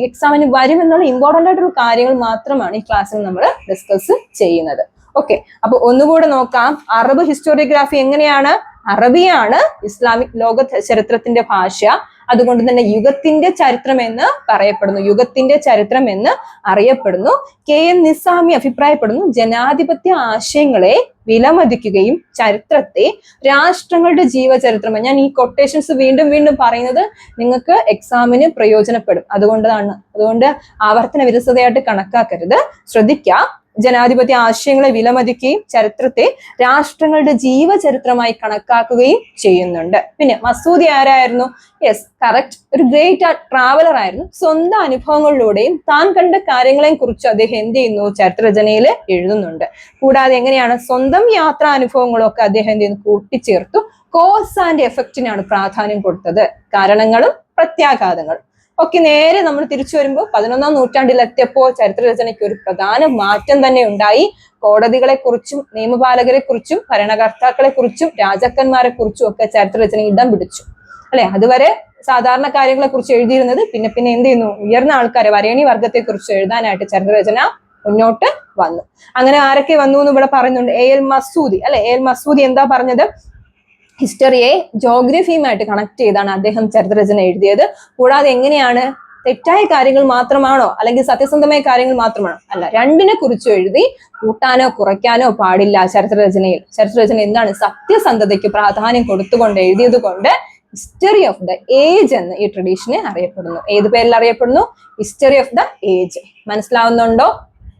എക്സാമിന് വരും എന്നുള്ള ഇമ്പോർട്ടന്റ് ആയിട്ടുള്ള കാര്യങ്ങൾ മാത്രമാണ് ഈ ക്ലാസ്സിൽ നമ്മൾ ഡിസ്കസ് ചെയ്യുന്നത്. ഓക്കെ, അപ്പൊ ഒന്നുകൂടെ നോക്കാം. അറബ് ഹിസ്റ്റോറിയോഗ്രാഫി എങ്ങനെയാണ്? അറബിയാണ് ഇസ്ലാമിക് ലോക ചരിത്രത്തിന്റെ ഭാഷ. അതുകൊണ്ട് തന്നെ യുഗത്തിന്റെ ചരിത്രം എന്ന് പറയപ്പെടുന്നു, യുഗത്തിന്റെ ചരിത്രം എന്ന് അറിയപ്പെടുന്നു. കെ എൻ നിസാമി അഭിപ്രായപ്പെടുന്നു ജനാധിപത്യ ആശയങ്ങളെ വിലമതിക്കുകയും ചരിത്രത്തെ രാഷ്ട്രങ്ങളുടെ ജീവചരിത്രം. ഞാൻ ഈ കൊട്ടേഷൻസ് വീണ്ടും വീണ്ടും പറയുന്നത് നിങ്ങൾക്ക് എക്സാമിന് പ്രയോജനപ്പെടും, അതുകൊണ്ട് ആവർത്തന വിരസതയായിട്ട് കണക്കാക്കരുത്. ശ്രദ്ധിക്കുക, ജനാധിപത്യ ആശയങ്ങളെ വിലമതിക്കുകയും ചരിത്രത്തെ രാഷ്ട്രങ്ങളുടെ ജീവചരിത്രമായി കണക്കാക്കുകയും ചെയ്യുന്നുണ്ട്. പിന്നെ മസൂദി ആരായിരുന്നു? യെസ്, കറക്റ്റ്, ഒരു ഗ്രേറ്റ് ട്രാവലർ ആയിരുന്നു. സ്വന്തം അനുഭവങ്ങളിലൂടെയും താൻ കണ്ട കാര്യങ്ങളെയും കുറിച്ച് അദ്ദേഹം എന്ത് ചെയ്യുന്നു? ചരിത്രരചനയിൽ എഴുതുന്നുണ്ട്. കൂടാതെ എങ്ങനെയാണ് സ്വന്തം യാത്രാ അനുഭവങ്ങളൊക്കെ അദ്ദേഹം എന്ത് ചെയ്യുന്നു? കൂട്ടിച്ചേർത്തു. കോസ് ആൻഡ് എഫക്റ്റിനാണ് പ്രാധാന്യം കൊടുത്തത്, കാരണങ്ങളും പ്രത്യാഘാതങ്ങളും. ഒക്കെ നേരെ നമ്മൾ തിരിച്ചു വരുമ്പോൾ 11ാം നൂറ്റാണ്ടിലെത്തിയപ്പോൾ ചരിത്രരചനയ്ക്ക് ഒരു പ്രധാന മാറ്റം തന്നെ ഉണ്ടായി. കോടതികളെ കുറിച്ചും നിയമപാലകരെ കുറിച്ചും ഭരണകർത്താക്കളെ കുറിച്ചും രാജാക്കന്മാരെ കുറിച്ചും ഒക്കെ ചരിത്രരചന ഇടം പിടിച്ചു, അല്ലെ? അതുവരെ സാധാരണ കാര്യങ്ങളെ കുറിച്ച് എഴുതിയിരുന്നത് പിന്നെ പിന്നെ എന്ത് ചെയ്യുന്നു? ഉയർന്ന ആൾക്കാരെ, വരേണി വർഗത്തെ കുറിച്ച് എഴുതാനായിട്ട് ചരിത്രരചന മുന്നോട്ട് വന്നു. അങ്ങനെ ആരൊക്കെ വന്നു എന്ന് ഇവിടെ പറയുന്നുണ്ട്. എൽ മസൂദി, അല്ലെ? എൽ മസൂദി എന്താ പറഞ്ഞത്? ഹിസ്റ്ററിയെ ജോഗ്രഫിയുമായിട്ട് കണക്ട് ചെയ്താണ് അദ്ദേഹം ചരിത്രരചന എഴുതിയത്. കൂടാതെ എങ്ങനെയാണ്? തെറ്റായ കാര്യങ്ങൾ മാത്രമാണോ അല്ലെങ്കിൽ സത്യസന്ധമായ കാര്യങ്ങൾ മാത്രമാണോ? അല്ല, രണ്ടിനെ കുറിച്ചും എഴുതി. കൂട്ടാനോ കുറയ്ക്കാനോ പാടില്ല ചരിത്രരചനയിൽ. ചരിത്രരചന എന്താണ്? സത്യസന്ധതയ്ക്ക് പ്രാധാന്യം കൊടുത്തുകൊണ്ട് എഴുതിയത് കൊണ്ട് ഹിസ്റ്ററി ഓഫ് ദ ഏജ് എന്ന് ഈ ട്രഡീഷനെ അറിയപ്പെടുന്നു. ഏത് പേരിൽ അറിയപ്പെടുന്നു? History of the age. മനസ്സിലാവുന്നുണ്ടോ?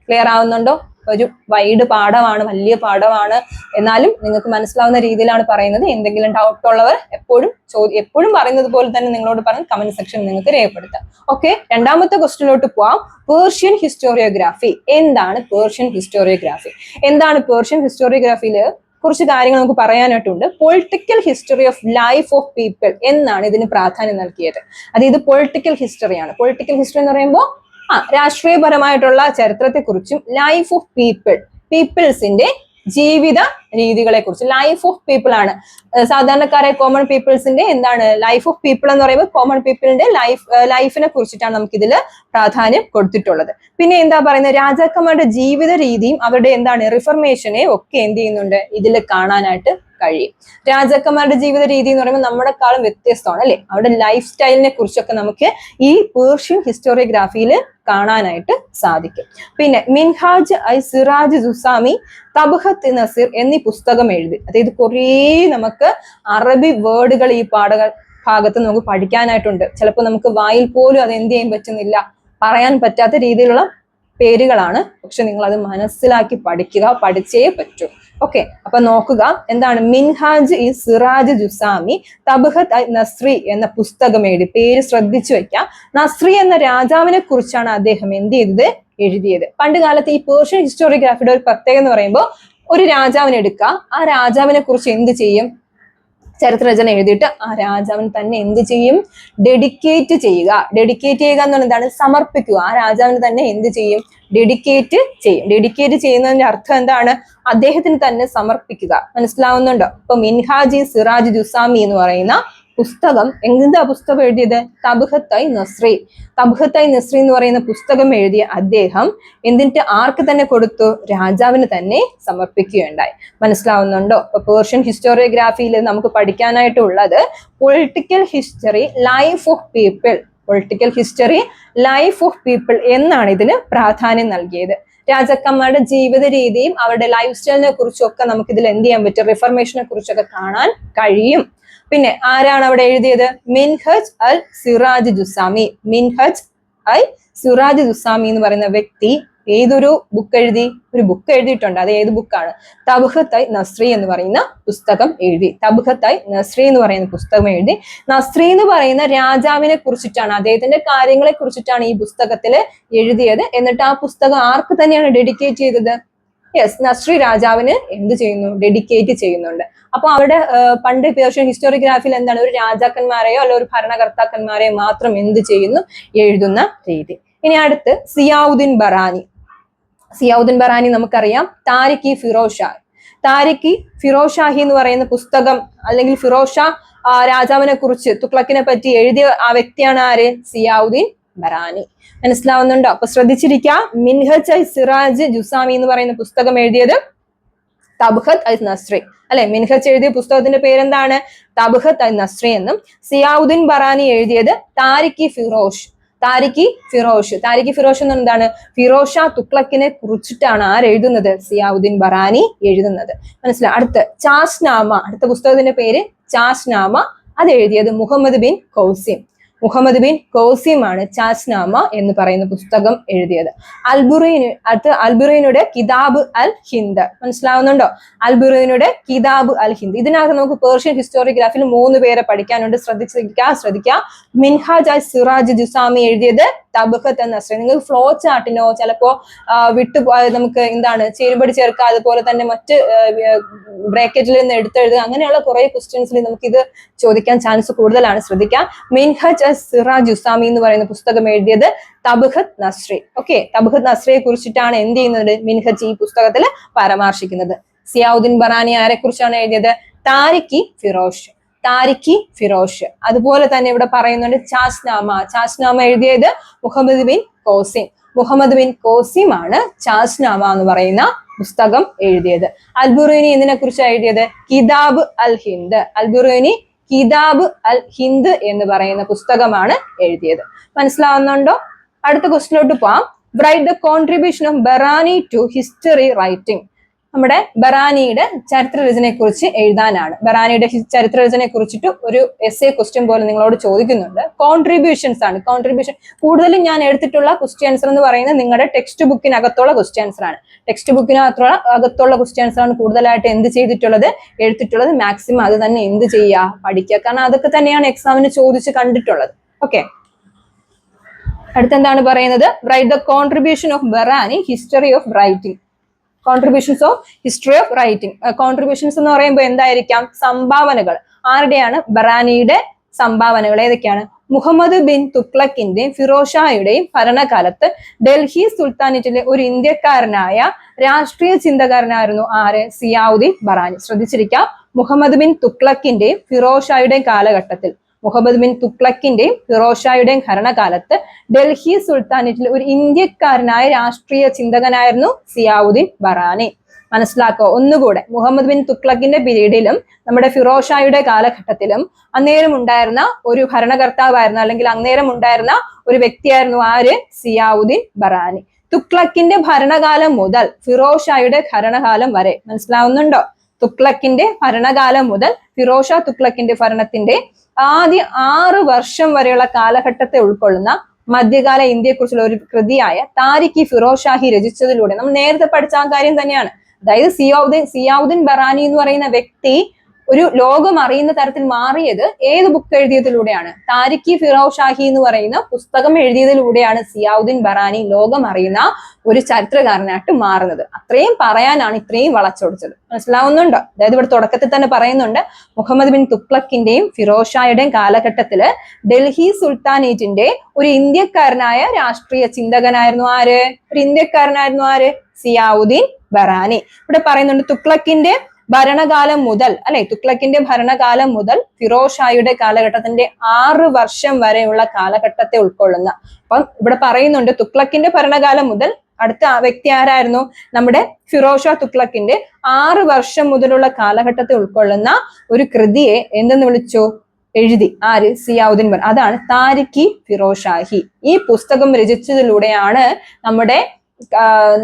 ക്ലിയർ ആവുന്നുണ്ടോ? ഒരു വൈഡ് പാഠമാണ്, വലിയ പാഠമാണ്, എന്നാലും നിങ്ങൾക്ക് മനസ്സിലാവുന്ന രീതിയിലാണ് പറയുന്നത്. എന്തെങ്കിലും ഡൗട്ട് ഉള്ളവർ എപ്പോഴും പറയുന്നത് പോലെ തന്നെ നിങ്ങളോട് പറഞ്ഞ് കമന്റ് സെക്ഷൻ നിങ്ങൾക്ക് രേഖപ്പെടുത്താം. ഓക്കെ, രണ്ടാമത്തെ ക്വസ്റ്റ്യനിലോട്ട് പോവാം. പേർഷ്യൻ ഹിസ്റ്റോറിയോഗ്രാഫി എന്താണ്? പേർഷ്യൻ ഹിസ്റ്റോറിയോഗ്രാഫി എന്താണ്? പേർഷ്യൻ ഹിസ്റ്റോറിയോഗ്രാഫിയിൽ കുറച്ച് കാര്യങ്ങൾ നമുക്ക് പറയാനായിട്ടുണ്ട്. Political history of life of people എന്നാണ് ഇതിന് പ്രാധാന്യം നൽകിയത്. അതായത് പൊളിറ്റിക്കൽ ഹിസ്റ്ററിയാണ്. പൊളിറ്റിക്കൽ ഹിസ്റ്ററി എന്ന് പറയുമ്പോൾ രാഷ്ട്രീയപരമായിട്ടുള്ള ചരിത്രത്തെക്കുറിച്ചും ലൈഫ് ഓഫ് പീപ്പിൾസിന്റെ ജീവിത രീതികളെ കുറിച്ച്. ലൈഫ് ഓഫ് പീപ്പിൾ ആണ് സാധാരണക്കാരെ കോമൺ പീപ്പിൾസിന്റെ എന്താണ് ലൈഫ് ഓഫ് പീപ്പിൾ എന്ന് പറയുമ്പോൾ കോമൺ പീപ്പിളിന്റെ ലൈഫിനെ കുറിച്ചിട്ടാണ് നമുക്ക് ഇതിൽ പ്രാധാന്യം കൊടുത്തിട്ടുള്ളത്. പിന്നെ എന്താ പറയുന്നത്? രാജാക്കന്മാരുടെ ജീവിത രീതിയും അവരുടെ റിഫർമേഷനെ ഒക്കെ എന്ത് ചെയ്യുന്നുണ്ട്? ഇതിൽ കാണാനായിട്ട് കഴിയും. രാജാക്കന്മാരുടെ ജീവിത രീതി എന്ന് പറയുമ്പോൾ നമ്മളെക്കാളും വ്യത്യസ്തമാണ്, അല്ലെ? അവരുടെ ലൈഫ് സ്റ്റൈലിനെ കുറിച്ചൊക്കെ നമുക്ക് ഈ പേർഷ്യൻ ഹിസ്റ്റോറിയോഗ്രാഫിയിൽ കാണാനായിട്ട് സാധിക്കും. പിന്നെ മിൻഹാജ് സിറാജ് ജുസാമി തബ്ഹത്ത് നസീർ എന്നീ പുസ്തകം എഴുതി. അതായത് കുറേ നമുക്ക് അറബി വേർഡുകൾ ഈ ഭാഗത്ത് നമുക്ക് പഠിക്കാനായിട്ടുണ്ട്. ചിലപ്പോൾ നമുക്ക് വായിൽ പോലും അത് എന്ത് ചെയ്യാൻ പറ്റുന്നില്ല, പറയാൻ പറ്റാത്ത രീതിയിലുള്ള പേരുകളാണ്. പക്ഷെ നിങ്ങൾ അത് മനസ്സിലാക്കി പഠിക്കുക, പഠിച്ചേ പറ്റൂ. ഓക്കെ, അപ്പൊ നോക്കുക എന്താണ്? മിൻഹാജ് സിറാജ് ജുസാമി തബ്ഹത്ത് നസ്രി എന്ന പുസ്തകം എഴുതി. പേര് ശ്രദ്ധിച്ചു വെക്കാം. നസ്രി എന്ന രാജാവിനെ കുറിച്ചാണ് അദ്ദേഹം എന്ത് ചെയ്തത്? എഴുതിയത്. പണ്ട് കാലത്ത് ഈ പേർഷ്യൻ ഹിസ്റ്റോറിയോഗ്രാഫിയുടെ ഒരു പ്രത്യേകത എന്ന് പറയുമ്പോൾ ഒരു രാജാവിനെ എടുക്കുക, ആ രാജാവിനെ കുറിച്ച് എന്ത് ചെയ്യും? ചരിത്രരചന എഴുതിയിട്ട് ആ രാജാവിന് തന്നെ എന്ത് ചെയ്യും? ഡെഡിക്കേറ്റ് ചെയ്യുക. ഡെഡിക്കേറ്റ് ചെയ്യുക എന്ന് പറഞ്ഞാൽ എന്താണ്? സമർപ്പിക്കുക. ആ രാജാവിന് തന്നെ എന്ത് ചെയ്യും? ഡെഡിക്കേറ്റ് ചെയ്യും. ഡെഡിക്കേറ്റ് ചെയ്യുന്നതിന്റെ അർത്ഥം എന്താണ്? അദ്ദേഹത്തിന് തന്നെ സമർപ്പിക്കുക. മനസ്സിലാവുന്നുണ്ടോ? ഇപ്പൊ മിൻഹാജ് സിറാജ് ജുസാമി എന്ന് പറയുന്ന പുസ്തകം, എന്താ പുസ്തകം എഴുതിയത്? തബ്ഖത്ത്-ഐ-നസ്രി. തബ്ഖത്ത്-ഐ-നസ്രി എന്ന് പറയുന്ന പുസ്തകം എഴുതിയ അദ്ദേഹം എന്നിട്ട് ആർക്ക് തന്നെ കൊടുത്തു? രാജാവിന് തന്നെ സമർപ്പിക്കുകയുണ്ടായി. മനസ്സിലാവുന്നുണ്ടോ? ഇപ്പൊ പേർഷ്യൻ ഹിസ്റ്റോറിയോഗ്രാഫിയിൽ നമുക്ക് പഠിക്കാനായിട്ടുള്ളത് political history, life of people. Political history, life of people എന്നാണ് ഇതിന് പ്രാധാന്യം നൽകിയത്. രാജാക്കന്മാരുടെ ജീവിത രീതിയും അവരുടെ ലൈഫ് സ്റ്റൈലിനെ കുറിച്ചും ഒക്കെ നമുക്ക് ഇതിൽ എന്ത് ചെയ്യാൻ പറ്റും? റിഫർമേഷനെ കുറിച്ചൊക്കെ കാണാൻ കഴിയും. പിന്നെ ആരാണ് അവിടെ എഴുതിയത്? മിൻഹജ് അൽ സിറാജ് ജുസാമി. മിൻഹജ് അൽ സിറാജ് ജുസാമി എന്ന് പറയുന്ന വ്യക്തി ഏതൊരു ബുക്ക് എഴുതി? ഒരു ബുക്ക് എഴുതിയിട്ടുണ്ട്. അത് ഏത് ബുക്കാണ്? തബ്ഖത്ത്-ഐ-നസ്രി എന്ന് പറയുന്ന പുസ്തകം എഴുതി. തബ്ഖത്ത്-ഐ-നസ്രി എന്ന് പറയുന്ന പുസ്തകം എഴുതി. നസ്രി എന്ന് പറയുന്ന രാജാവിനെ കുറിച്ചിട്ടാണ്, അദ്ദേഹത്തിന്റെ കാര്യങ്ങളെ കുറിച്ചിട്ടാണ് ഈ പുസ്തകത്തിൽ എഴുതിയത്. എന്നിട്ട് ആ പുസ്തകം ആർക്ക് തന്നെയാണ് ഡെഡിക്കേറ്റ് ചെയ്തത്? യെസ്, നസ്രി രാജാവിന് എന്ത് ചെയ്യുന്നു? ഡെഡിക്കേറ്റ് ചെയ്യുന്നുണ്ട്. അപ്പൊ അവിടെ പണ്ട് പേർഷ്യൻ ഹിസ്റ്റോറിയോഗ്രാഫിയിൽ എന്താണ്? ഒരു രാജാക്കന്മാരെയോ അല്ല ഒരു ഭരണകർത്താക്കന്മാരെയോ മാത്രം എന്ത് ചെയ്യുന്നു? എഴുതുന്ന രീതി. ഇനി അടുത്ത് സിയാവുദ്ദീൻ ബറാനി. സിയാവുദ്ദീൻ ബറാനി നമുക്കറിയാം താരിഖ്-ഇ ഫിറോസ് ഷാഹി. താരിഖ്-ഇ ഫിറോസ് ഷാഹി എന്ന് പറയുന്ന പുസ്തകം, അല്ലെങ്കിൽ ഫിറോസ് ഷാ രാജാവിനെ കുറിച്ച്, തുഗ്ലക്കിനെ പറ്റി എഴുതിയ ആ വ്യക്തിയാണ് ആര്? സിയാവുദ്ദീൻ ബറാനി. മനസ്സിലാവുന്നുണ്ടോ? അപ്പൊ ശ്രദ്ധിച്ചിരിക്കുക. മിൻഹജ് അൽ സിറാജ് ജുസാമി എന്ന് പറയുന്ന പുസ്തകം എഴുതിയത് തബ്ഖത്ത്-ഐ-നസ്രി അല്ലെ. മിൻഹജ് എഴുതിയ പുസ്തകത്തിന്റെ പേരെന്താണ്? തബ്ഖത്ത്-ഐ-നസ്രി എന്നും. സിയാവുദ്ദീൻ ബറാനി എഴുതിയത് താരിഖ്-ഇ ഫിറോസ്. താരിഖ്-ഇ ഫിറോസ്. താരിഖ്-ഇ ഫിറോസ് എന്ന് എന്താണ്? ഫിറോസ് ഷാ തുഗ്ലക്കിനെ കുറിച്ചിട്ടാണ് ആരെഴുതുന്നത്? സിയാവുദ്ദീൻ ബറാനി എഴുതുന്നത്. മനസ്സിലായി. അടുത്ത് ചാസ്നാമ. അടുത്ത പുസ്തകത്തിന്റെ പേര് ചാസ്നാമ. അത് എഴുതിയത് മുഹമ്മദ് ബിൻ ഖൗസിം. മുഹമ്മദ് ബിൻ ഖൗസിം ആണ് ചാസ്നാമ എന്ന് പറയുന്ന പുസ്തകം എഴുതിയത്. അൽബുറൈനിയുടെ കിതാബ് അൽ ഹിന്ദ്. മനസ്സിലാവുന്നുണ്ടോ? അൽബുറൈനിയുടെ കിതാബ് അൽ ഹിന്ദ്. ഇതിനകത്ത് നമുക്ക് പേർഷ്യൻ ഹിസ്റ്റോറിയോഗ്രാഫിയിൽ 3 പേരെ പഠിക്കാനുണ്ട്. ശ്രദ്ധിക്കുക. മിൻഹാജ് അൽ സിറാജ് ജുസാമി എഴുതിയത് തബ്ഖത്ത്-ഐ-നസ്രി. നിങ്ങൾക്ക് ഫ്ലോ ചാർട്ടിനോ ചിലപ്പോ നമുക്ക് എന്താണ് ചേരുപടി ചേർക്കുക, അതുപോലെ തന്നെ മറ്റ് ബ്രാക്കറ്റിൽ നിന്ന് എടുത്തെഴുതുക, അങ്ങനെയുള്ള കുറെ ക്വസ്റ്റ്യൻസിൽ നമുക്ക് ഇത് ചോദിക്കാൻ ചാൻസ് കൂടുതലാണ്. ശ്രദ്ധിക്കാം. മിൻഹജ് അൽ സിറാജ് ജുസാമി എന്ന് പറയുന്ന പുസ്തകം എഴുതിയത് തബ്ഖത്ത്-നസ്രി. ഓക്കെ, തബ്ഖത്ത്-നസ്രിയെ കുറിച്ചിട്ടാണ് എന്ത് ചെയ്യുന്നത്? മിൻഹജ് ഈ പുസ്തകത്തിൽ പരാമർശിക്കുന്നത്. സിയാവുദ്ദീൻ ബറാനി ആരെ കുറിച്ചാണ് എഴുതിയത്? താരിഖ്-ഇ ഫിറോസ്. താരിഖ്-ഇ ഫിറോസ്. അതുപോലെ തന്നെ ഇവിടെ പറയുന്നുണ്ട് ചാസ്നാമ. ചാസ്നാമ എഴുതിയത് മുഹമ്മദ് ബിൻ ഖൗസിം. മുഹമ്മദ് ബിൻ ഖൗസിം ആണ് ചാസ്നാമ എന്ന് പറയുന്ന പുസ്തകം എഴുതിയത്. അൽബുറൈനി എന്തിനെ കുറിച്ചാണ് എഴുതിയത്? കിതാബ് അൽ ഹിന്ദ്. അൽബുറൈനി കിതാബ് അൽ ഹിന്ദ് എന്ന് പറയുന്ന പുസ്തകമാണ് എഴുതിയത്. മനസ്സിലാവുന്നുണ്ടോ? അടുത്ത ക്വസ്റ്റിലോട്ട് പോവാം. Write the contribution of Barani to history writing. നമ്മുടെ ബറാനിയുടെ ചരിത്രരചനയെ കുറിച്ച് എഴുതാനാണ്. ബറാനിയുടെ ചരിത്രരചനയെ കുറിച്ചിട്ട് ഒരു എസ്സേ ക്വസ്റ്റ്യൻ പോലെ നിങ്ങളോട് ചോദിക്കുന്നുണ്ട്. കോൺട്രിബ്യൂഷൻസ് ആണ്. കോൺട്രിബ്യൂഷൻ കൂടുതലും ഞാൻ എടുത്തിട്ടുള്ള ക്വസ്റ്റ്യൻ ആൻസർ എന്ന് പറയുന്നത് നിങ്ങളുടെ ടെക്സ്റ്റ് ബുക്കിനകത്തുള്ള ക്വസ്റ്റ്യൻ ആൻസർ ആണ്. ടെക്സ്റ്റ് ബുക്കിനകത്തുള്ള ക്വസ്റ്റ്യൻ ആൻസർ ആണ് കൂടുതലായിട്ട് എന്ത് ചെയ്തിട്ടുള്ളത്? എടുത്തിട്ടുള്ളത്. മാക്സിമം അത് തന്നെ എന്ത് ചെയ്യുക? പഠിക്കുക. കാരണം അതൊക്കെ തന്നെയാണ് എക്സാമിന് ചോദിച്ച് കണ്ടിട്ടുള്ളത്. ഓക്കെ, അടുത്തെന്താണ് പറയുന്നത്? Right the contribution of Barani history of writing. Contributions of history of writing. Contributions എന്ന് പറയുമ്പോൾ എന്തായിരിക്കാം? സംഭാവനകൾ. ആരുടെയാണ്? ബറാനിയുടെ സംഭാവനകൾ ഏതൊക്കെയാണ്? മുഹമ്മദ് ബിൻ തുഗ്ലക്കിന്റെയും ഫിറോസ് ഷായുടെയും ഭരണകാലത്ത് ഡൽഹി സുൽത്താനേറ്റിലെ ഒരു ഇന്ത്യക്കാരനായ രാഷ്ട്രീയ ചിന്തകനായിരുന്നു ആര്? സിയാവുദ്ദീൻ ബറാനി. ശ്രദ്ധിച്ചിരിക്കുക. മുഹമ്മദ് ബിൻ തുഗ്ലക്കിന്റെയും ഫിറോസ് ഷായുടെയും കാലഘട്ടത്തിൽ, മുഹമ്മദ് ബിൻ തുഗ്ലക്കിന്റെയും ഫിറോസ് ഷായുടെയും ഭരണകാലത്ത് ഡൽഹി സുൽത്താനേറ്റിൽ ഒരു ഇന്ത്യക്കാരനായ രാഷ്ട്രീയ ചിന്തകനായിരുന്നു സിയാവുദ്ദീൻ ബറാനി. മനസ്സിലാക്കുക ഒന്നുകൂടെ. മുഹമ്മദ് ബിൻ തുഗ്ലക്കിന്റെ പീരീഡിലും നമ്മുടെ ഫിറോസ് ഷായുടെ കാലഘട്ടത്തിലും അന്നേരം ഉണ്ടായിരുന്ന ഒരു ഭരണകർത്താവായിരുന്നു, അല്ലെങ്കിൽ അന്നേരം ഉണ്ടായിരുന്ന ഒരു വ്യക്തിയായിരുന്നു ആര്? സിയാവുദ്ദീൻ ബറാനി. തുഗ്ലക്കിന്റെ ഭരണകാലം മുതൽ ഫിറോസ് ഷായുടെ ഭരണകാലം വരെ. മനസ്സിലാവുന്നുണ്ടോ? തുഗ്ലക്കിന്റെ ഭരണകാലം മുതൽ ഫിറോസ് ഷാ തുഗ്ലക്കിന്റെ ഭരണത്തിന്റെ ആദ്യ 6 വർഷം വരെയുള്ള കാലഘട്ടത്തെ ഉൾക്കൊള്ളുന്ന മധ്യകാല ഇന്ത്യയെക്കുറിച്ചുള്ള ഒരു കൃതിയായ താരിഖ്-ഇ ഫിറോസ് ഷാഹി രചിച്ചതിലൂടെ നമ്മൾ നേരത്തെ പഠിച്ച ആ കാര്യം തന്നെയാണ്. അതായത് സിയാവുദ്ദീൻ ബറാനി എന്ന് പറയുന്ന വ്യക്തി ഒരു ലോകം അറിയുന്ന തരത്തിൽ മാറിയത് ഏത് ബുക്ക് എഴുതിയതിലൂടെയാണ്? താരിഖ്-ഇ ഫിറോസ് ഷാഹി എന്ന് പറയുന്ന പുസ്തകം എഴുതിയതിലൂടെയാണ് സിയാവുദ്ദീൻ ബറാനി ലോകം അറിയുന്ന ഒരു ചരിത്രകാരനായിട്ട് മാറുന്നത്. അത്രയും പറയാനാണ് ഇത്രയും വളച്ചൊടിച്ചത്. മനസ്സിലാവുന്നുണ്ടോ? അതായത് ഇവിടെ തുടക്കത്തിൽ തന്നെ പറയുന്നുണ്ട്, മുഹമ്മദ് ബിൻ തുഗ്ലക്കിന്റെയും ഫിറോസ് ഷായുടെയും കാലഘട്ടത്തില് ഡൽഹി സുൽത്താനേറ്റിന്റെ ഒരു ഇന്ത്യക്കാരനായ രാഷ്ട്രീയ ചിന്തകനായിരുന്നു ആര്? ഒരു ഇന്ത്യക്കാരനായിരുന്നു ആര്? സിയാവുദ്ദീൻ ബറാനി. ഇവിടെ പറയുന്നുണ്ട് തുഗ്ലക്കിന്റെ ഭരണകാലം മുതൽ അല്ലെ, തുഗ്ലക്കിന്റെ ഭരണകാലം മുതൽ ഫിറോസ് ഷായുടെ കാലഘട്ടത്തിന്റെ 6 വർഷം വരെയുള്ള കാലഘട്ടത്തെ ഉൾക്കൊള്ളുന്ന. അപ്പം ഇവിടെ പറയുന്നുണ്ട് തുഗ്ലക്കിന്റെ ഭരണകാലം മുതൽ, അടുത്ത വ്യക്തി ആരായിരുന്നു? നമ്മുടെ ഫിറോസ് ഷാ തുഗ്ലക്കിന്റെ 6 വർഷം മുതലുള്ള കാലഘട്ടത്തെ ഉൾക്കൊള്ളുന്ന ഒരു കൃതിയെ എന്തെന്ന് വിളിച്ചു? എഴുതി. ആര്? സിയാവുദ്ദീൻ ബർഹാനി. അതാണ് താരിഖി ഫിറോസ് ഷാഹി. ഈ പുസ്തകം രചിച്ചതിലൂടെയാണ് നമ്മുടെ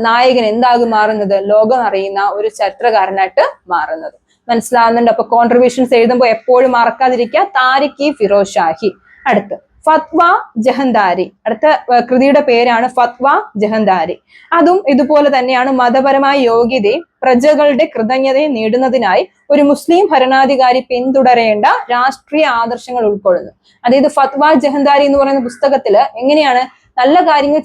നായകൻ എന്താകും മാറുന്നത്? ലോകം അറിയുന്ന ഒരു ചരിത്രകാരനായിട്ട് മാറുന്നത്. മനസ്സിലാവുന്നുണ്ട്? അപ്പൊ കോൺട്രിബ്യൂഷൻസ് എഴുതുമ്പോൾ എപ്പോഴും മറക്കാതിരിക്കുക താരിഖി ഫിറോസ് ഷാഹി. അടുത്ത് ഫത്വ ജഹന്താരി. അടുത്ത കൃതിയുടെ പേരാണ് ഫത്വ ജഹന്താരി. അതും ഇതുപോലെ തന്നെയാണ്. മതപരമായ യോഗ്യതയും പ്രജകളുടെ കൃതജ്ഞതയും നേടുന്നതിനായി ഒരു മുസ്ലിം ഭരണാധികാരി പിന്തുടരേണ്ട രാഷ്ട്രീയ ആദർശങ്ങൾ ഉൾക്കൊള്ളുന്നു. അതായത് ഫത്വ ജഹന്താരി എന്ന് പറയുന്ന പുസ്തകത്തില് എങ്ങനെയാണ് നല്ല കാര്യങ്ങൾ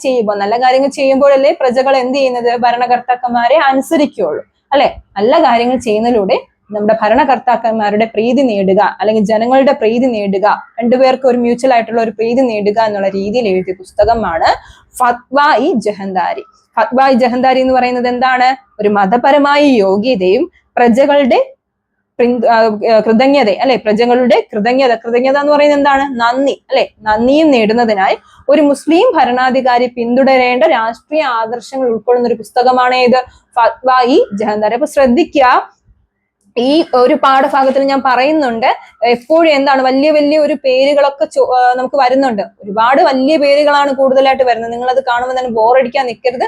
ചെയ്യുമ്പോഴല്ലേ പ്രജകൾ എന്ത് ചെയ്യുന്നത്? ഭരണകർത്താക്കന്മാരെ അനുസരിക്കുകയുള്ളൂ അല്ലെ. നല്ല കാര്യങ്ങൾ ചെയ്യുന്നതിലൂടെ നമ്മുടെ ഭരണകർത്താക്കന്മാരുടെ പ്രീതി നേടുക, അല്ലെങ്കിൽ ജനങ്ങളുടെ പ്രീതി നേടുക, രണ്ടുപേർക്ക് ഒരു മ്യൂച്വൽ ആയിട്ടുള്ള ഒരു പ്രീതി നേടുക എന്നുള്ള രീതിയിൽ എഴുതിയ പുസ്തകമാണ് ഫത്വ-ഇ ജഹന്താരി. ഫത്വ-ഇ ജഹന്താരി എന്ന് പറയുന്നത് എന്താണ്? ഒരു മതപരമായ യോഗ്യതയും പ്രജകളുടെ കൃതജ്ഞത അല്ലെ, പ്രജകളുടെ കൃതജ്ഞത എന്ന് പറയുന്നത് എന്താണ്? നന്ദി അല്ലെ, നന്ദിയും നേടുന്നതിനായി ഒരു മുസ്ലിം ഭരണാധികാരി പിന്തുടരേണ്ട രാഷ്ട്രീയ ആദർശങ്ങൾ ഉൾക്കൊള്ളുന്ന ഒരു പുസ്തകമാണ് ഇത് ഫത്വ-ഇ ജഹന്താരി. അപ്പൊ ശ്രദ്ധിക്കുക, ഈ ഒരു പാഠഭാഗത്തിൽ ഞാൻ പറയുന്നുണ്ട് എപ്പോഴും എന്താണ് വലിയ ഒരു പേരുകളൊക്കെ നമുക്ക് വരുന്നുണ്ട്. ഒരുപാട് വലിയ പേരുകളാണ് കൂടുതലായിട്ട് വരുന്നത്. നിങ്ങൾ അത് കാണുമ്പോൾ തന്നെ ബോറടിക്കാൻ നിൽക്കരുത്.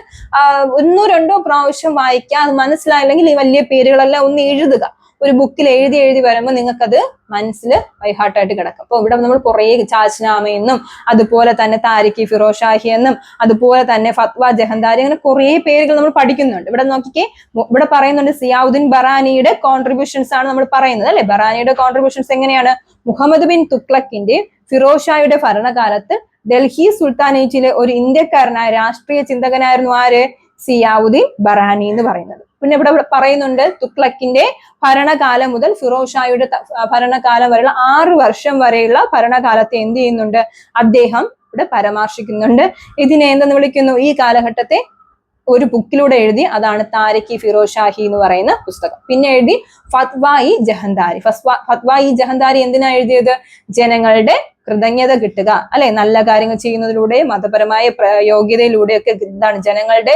1-2 പ്രാവശ്യം വായിക്കുക. അത് മനസ്സിലായില്ലെങ്കിൽ ഈ വലിയ പേരുകളെല്ലാം ഒന്ന് എഴുതുക. ഒരു ബുക്കിൽ എഴുതി വരുമ്പോൾ നിങ്ങൾക്കത് മനസ്സിൽ ബൈഹാർട്ടായിട്ട് കിടക്കും. അപ്പൊ ഇവിടെ നമ്മൾ കുറേ ചാച്ച്നാമ എന്നും അതുപോലെ തന്നെ താരിഖി ഫിറോസ് ഷാഹി എന്നും അതുപോലെ തന്നെ ഫത്വ ജഹന്താരി, അങ്ങനെ കുറേ പേരുകൾ നമ്മൾ പഠിക്കുന്നുണ്ട്. ഇവിടെ നോക്കിക്കേ, ഇവിടെ പറയുന്നുണ്ട് സിയാവുദ്ദീൻ ബർഹാനിയുടെ കോൺട്രിബ്യൂഷൻസ് ആണ് നമ്മൾ പറയുന്നത് അല്ലെ. ബർഹാനിയുടെ കോൺട്രിബ്യൂഷൻസ് എങ്ങനെയാണ്? മുഹമ്മദ് ബിൻ തുഗ്ലക്കിന്റെ ഫിറോസ് ഷായുടെ ഭരണകാലത്ത് ഡൽഹി സുൽത്താനേറ്റിലെ ഒരു ഇന്ത്യക്കാരനായ രാഷ്ട്രീയ ചിന്തകനായിരുന്നു ആര്? സിയാവുദ്ദീൻ ബർഹാനി എന്ന് പറയുന്നത്. പിന്നെ ഇവിടെ പറയുന്നുണ്ട് തുഗ്ലക്കിന്റെ ഭരണകാലം മുതൽ ഫിറോസ് ഷായുടെ ഭരണകാലം വരെയുള്ള 6 വർഷം വരെയുള്ള ഭരണകാലത്തെ എന്ത് ചെയ്യുന്നുണ്ട്? അദ്ദേഹം ഇവിടെ പരാമർശിക്കുന്നുണ്ട്. ഇതിനെ എന്തെന്ന് വിളിക്കുന്നു? ഈ കാലഘട്ടത്തെ ഒരു ബുക്കിലൂടെ എഴുതി. അതാണ് താരിഖി ഫിറോസ് ഷാഹി എന്ന് പറയുന്ന പുസ്തകം. പിന്നെ എഴുതി ഫത്വ-ഇ ജഹന്താരി. ഫത്വ-ഇ ജഹന്താരി എന്തിനാ എഴുതിയത്? ജനങ്ങളുടെ കൃതജ്ഞത കിട്ടുക അല്ലെ, നല്ല കാര്യങ്ങൾ ചെയ്യുന്നതിലൂടെ മതപരമായ യോഗ്യതയിലൂടെയൊക്കെ എന്താണ് ജനങ്ങളുടെ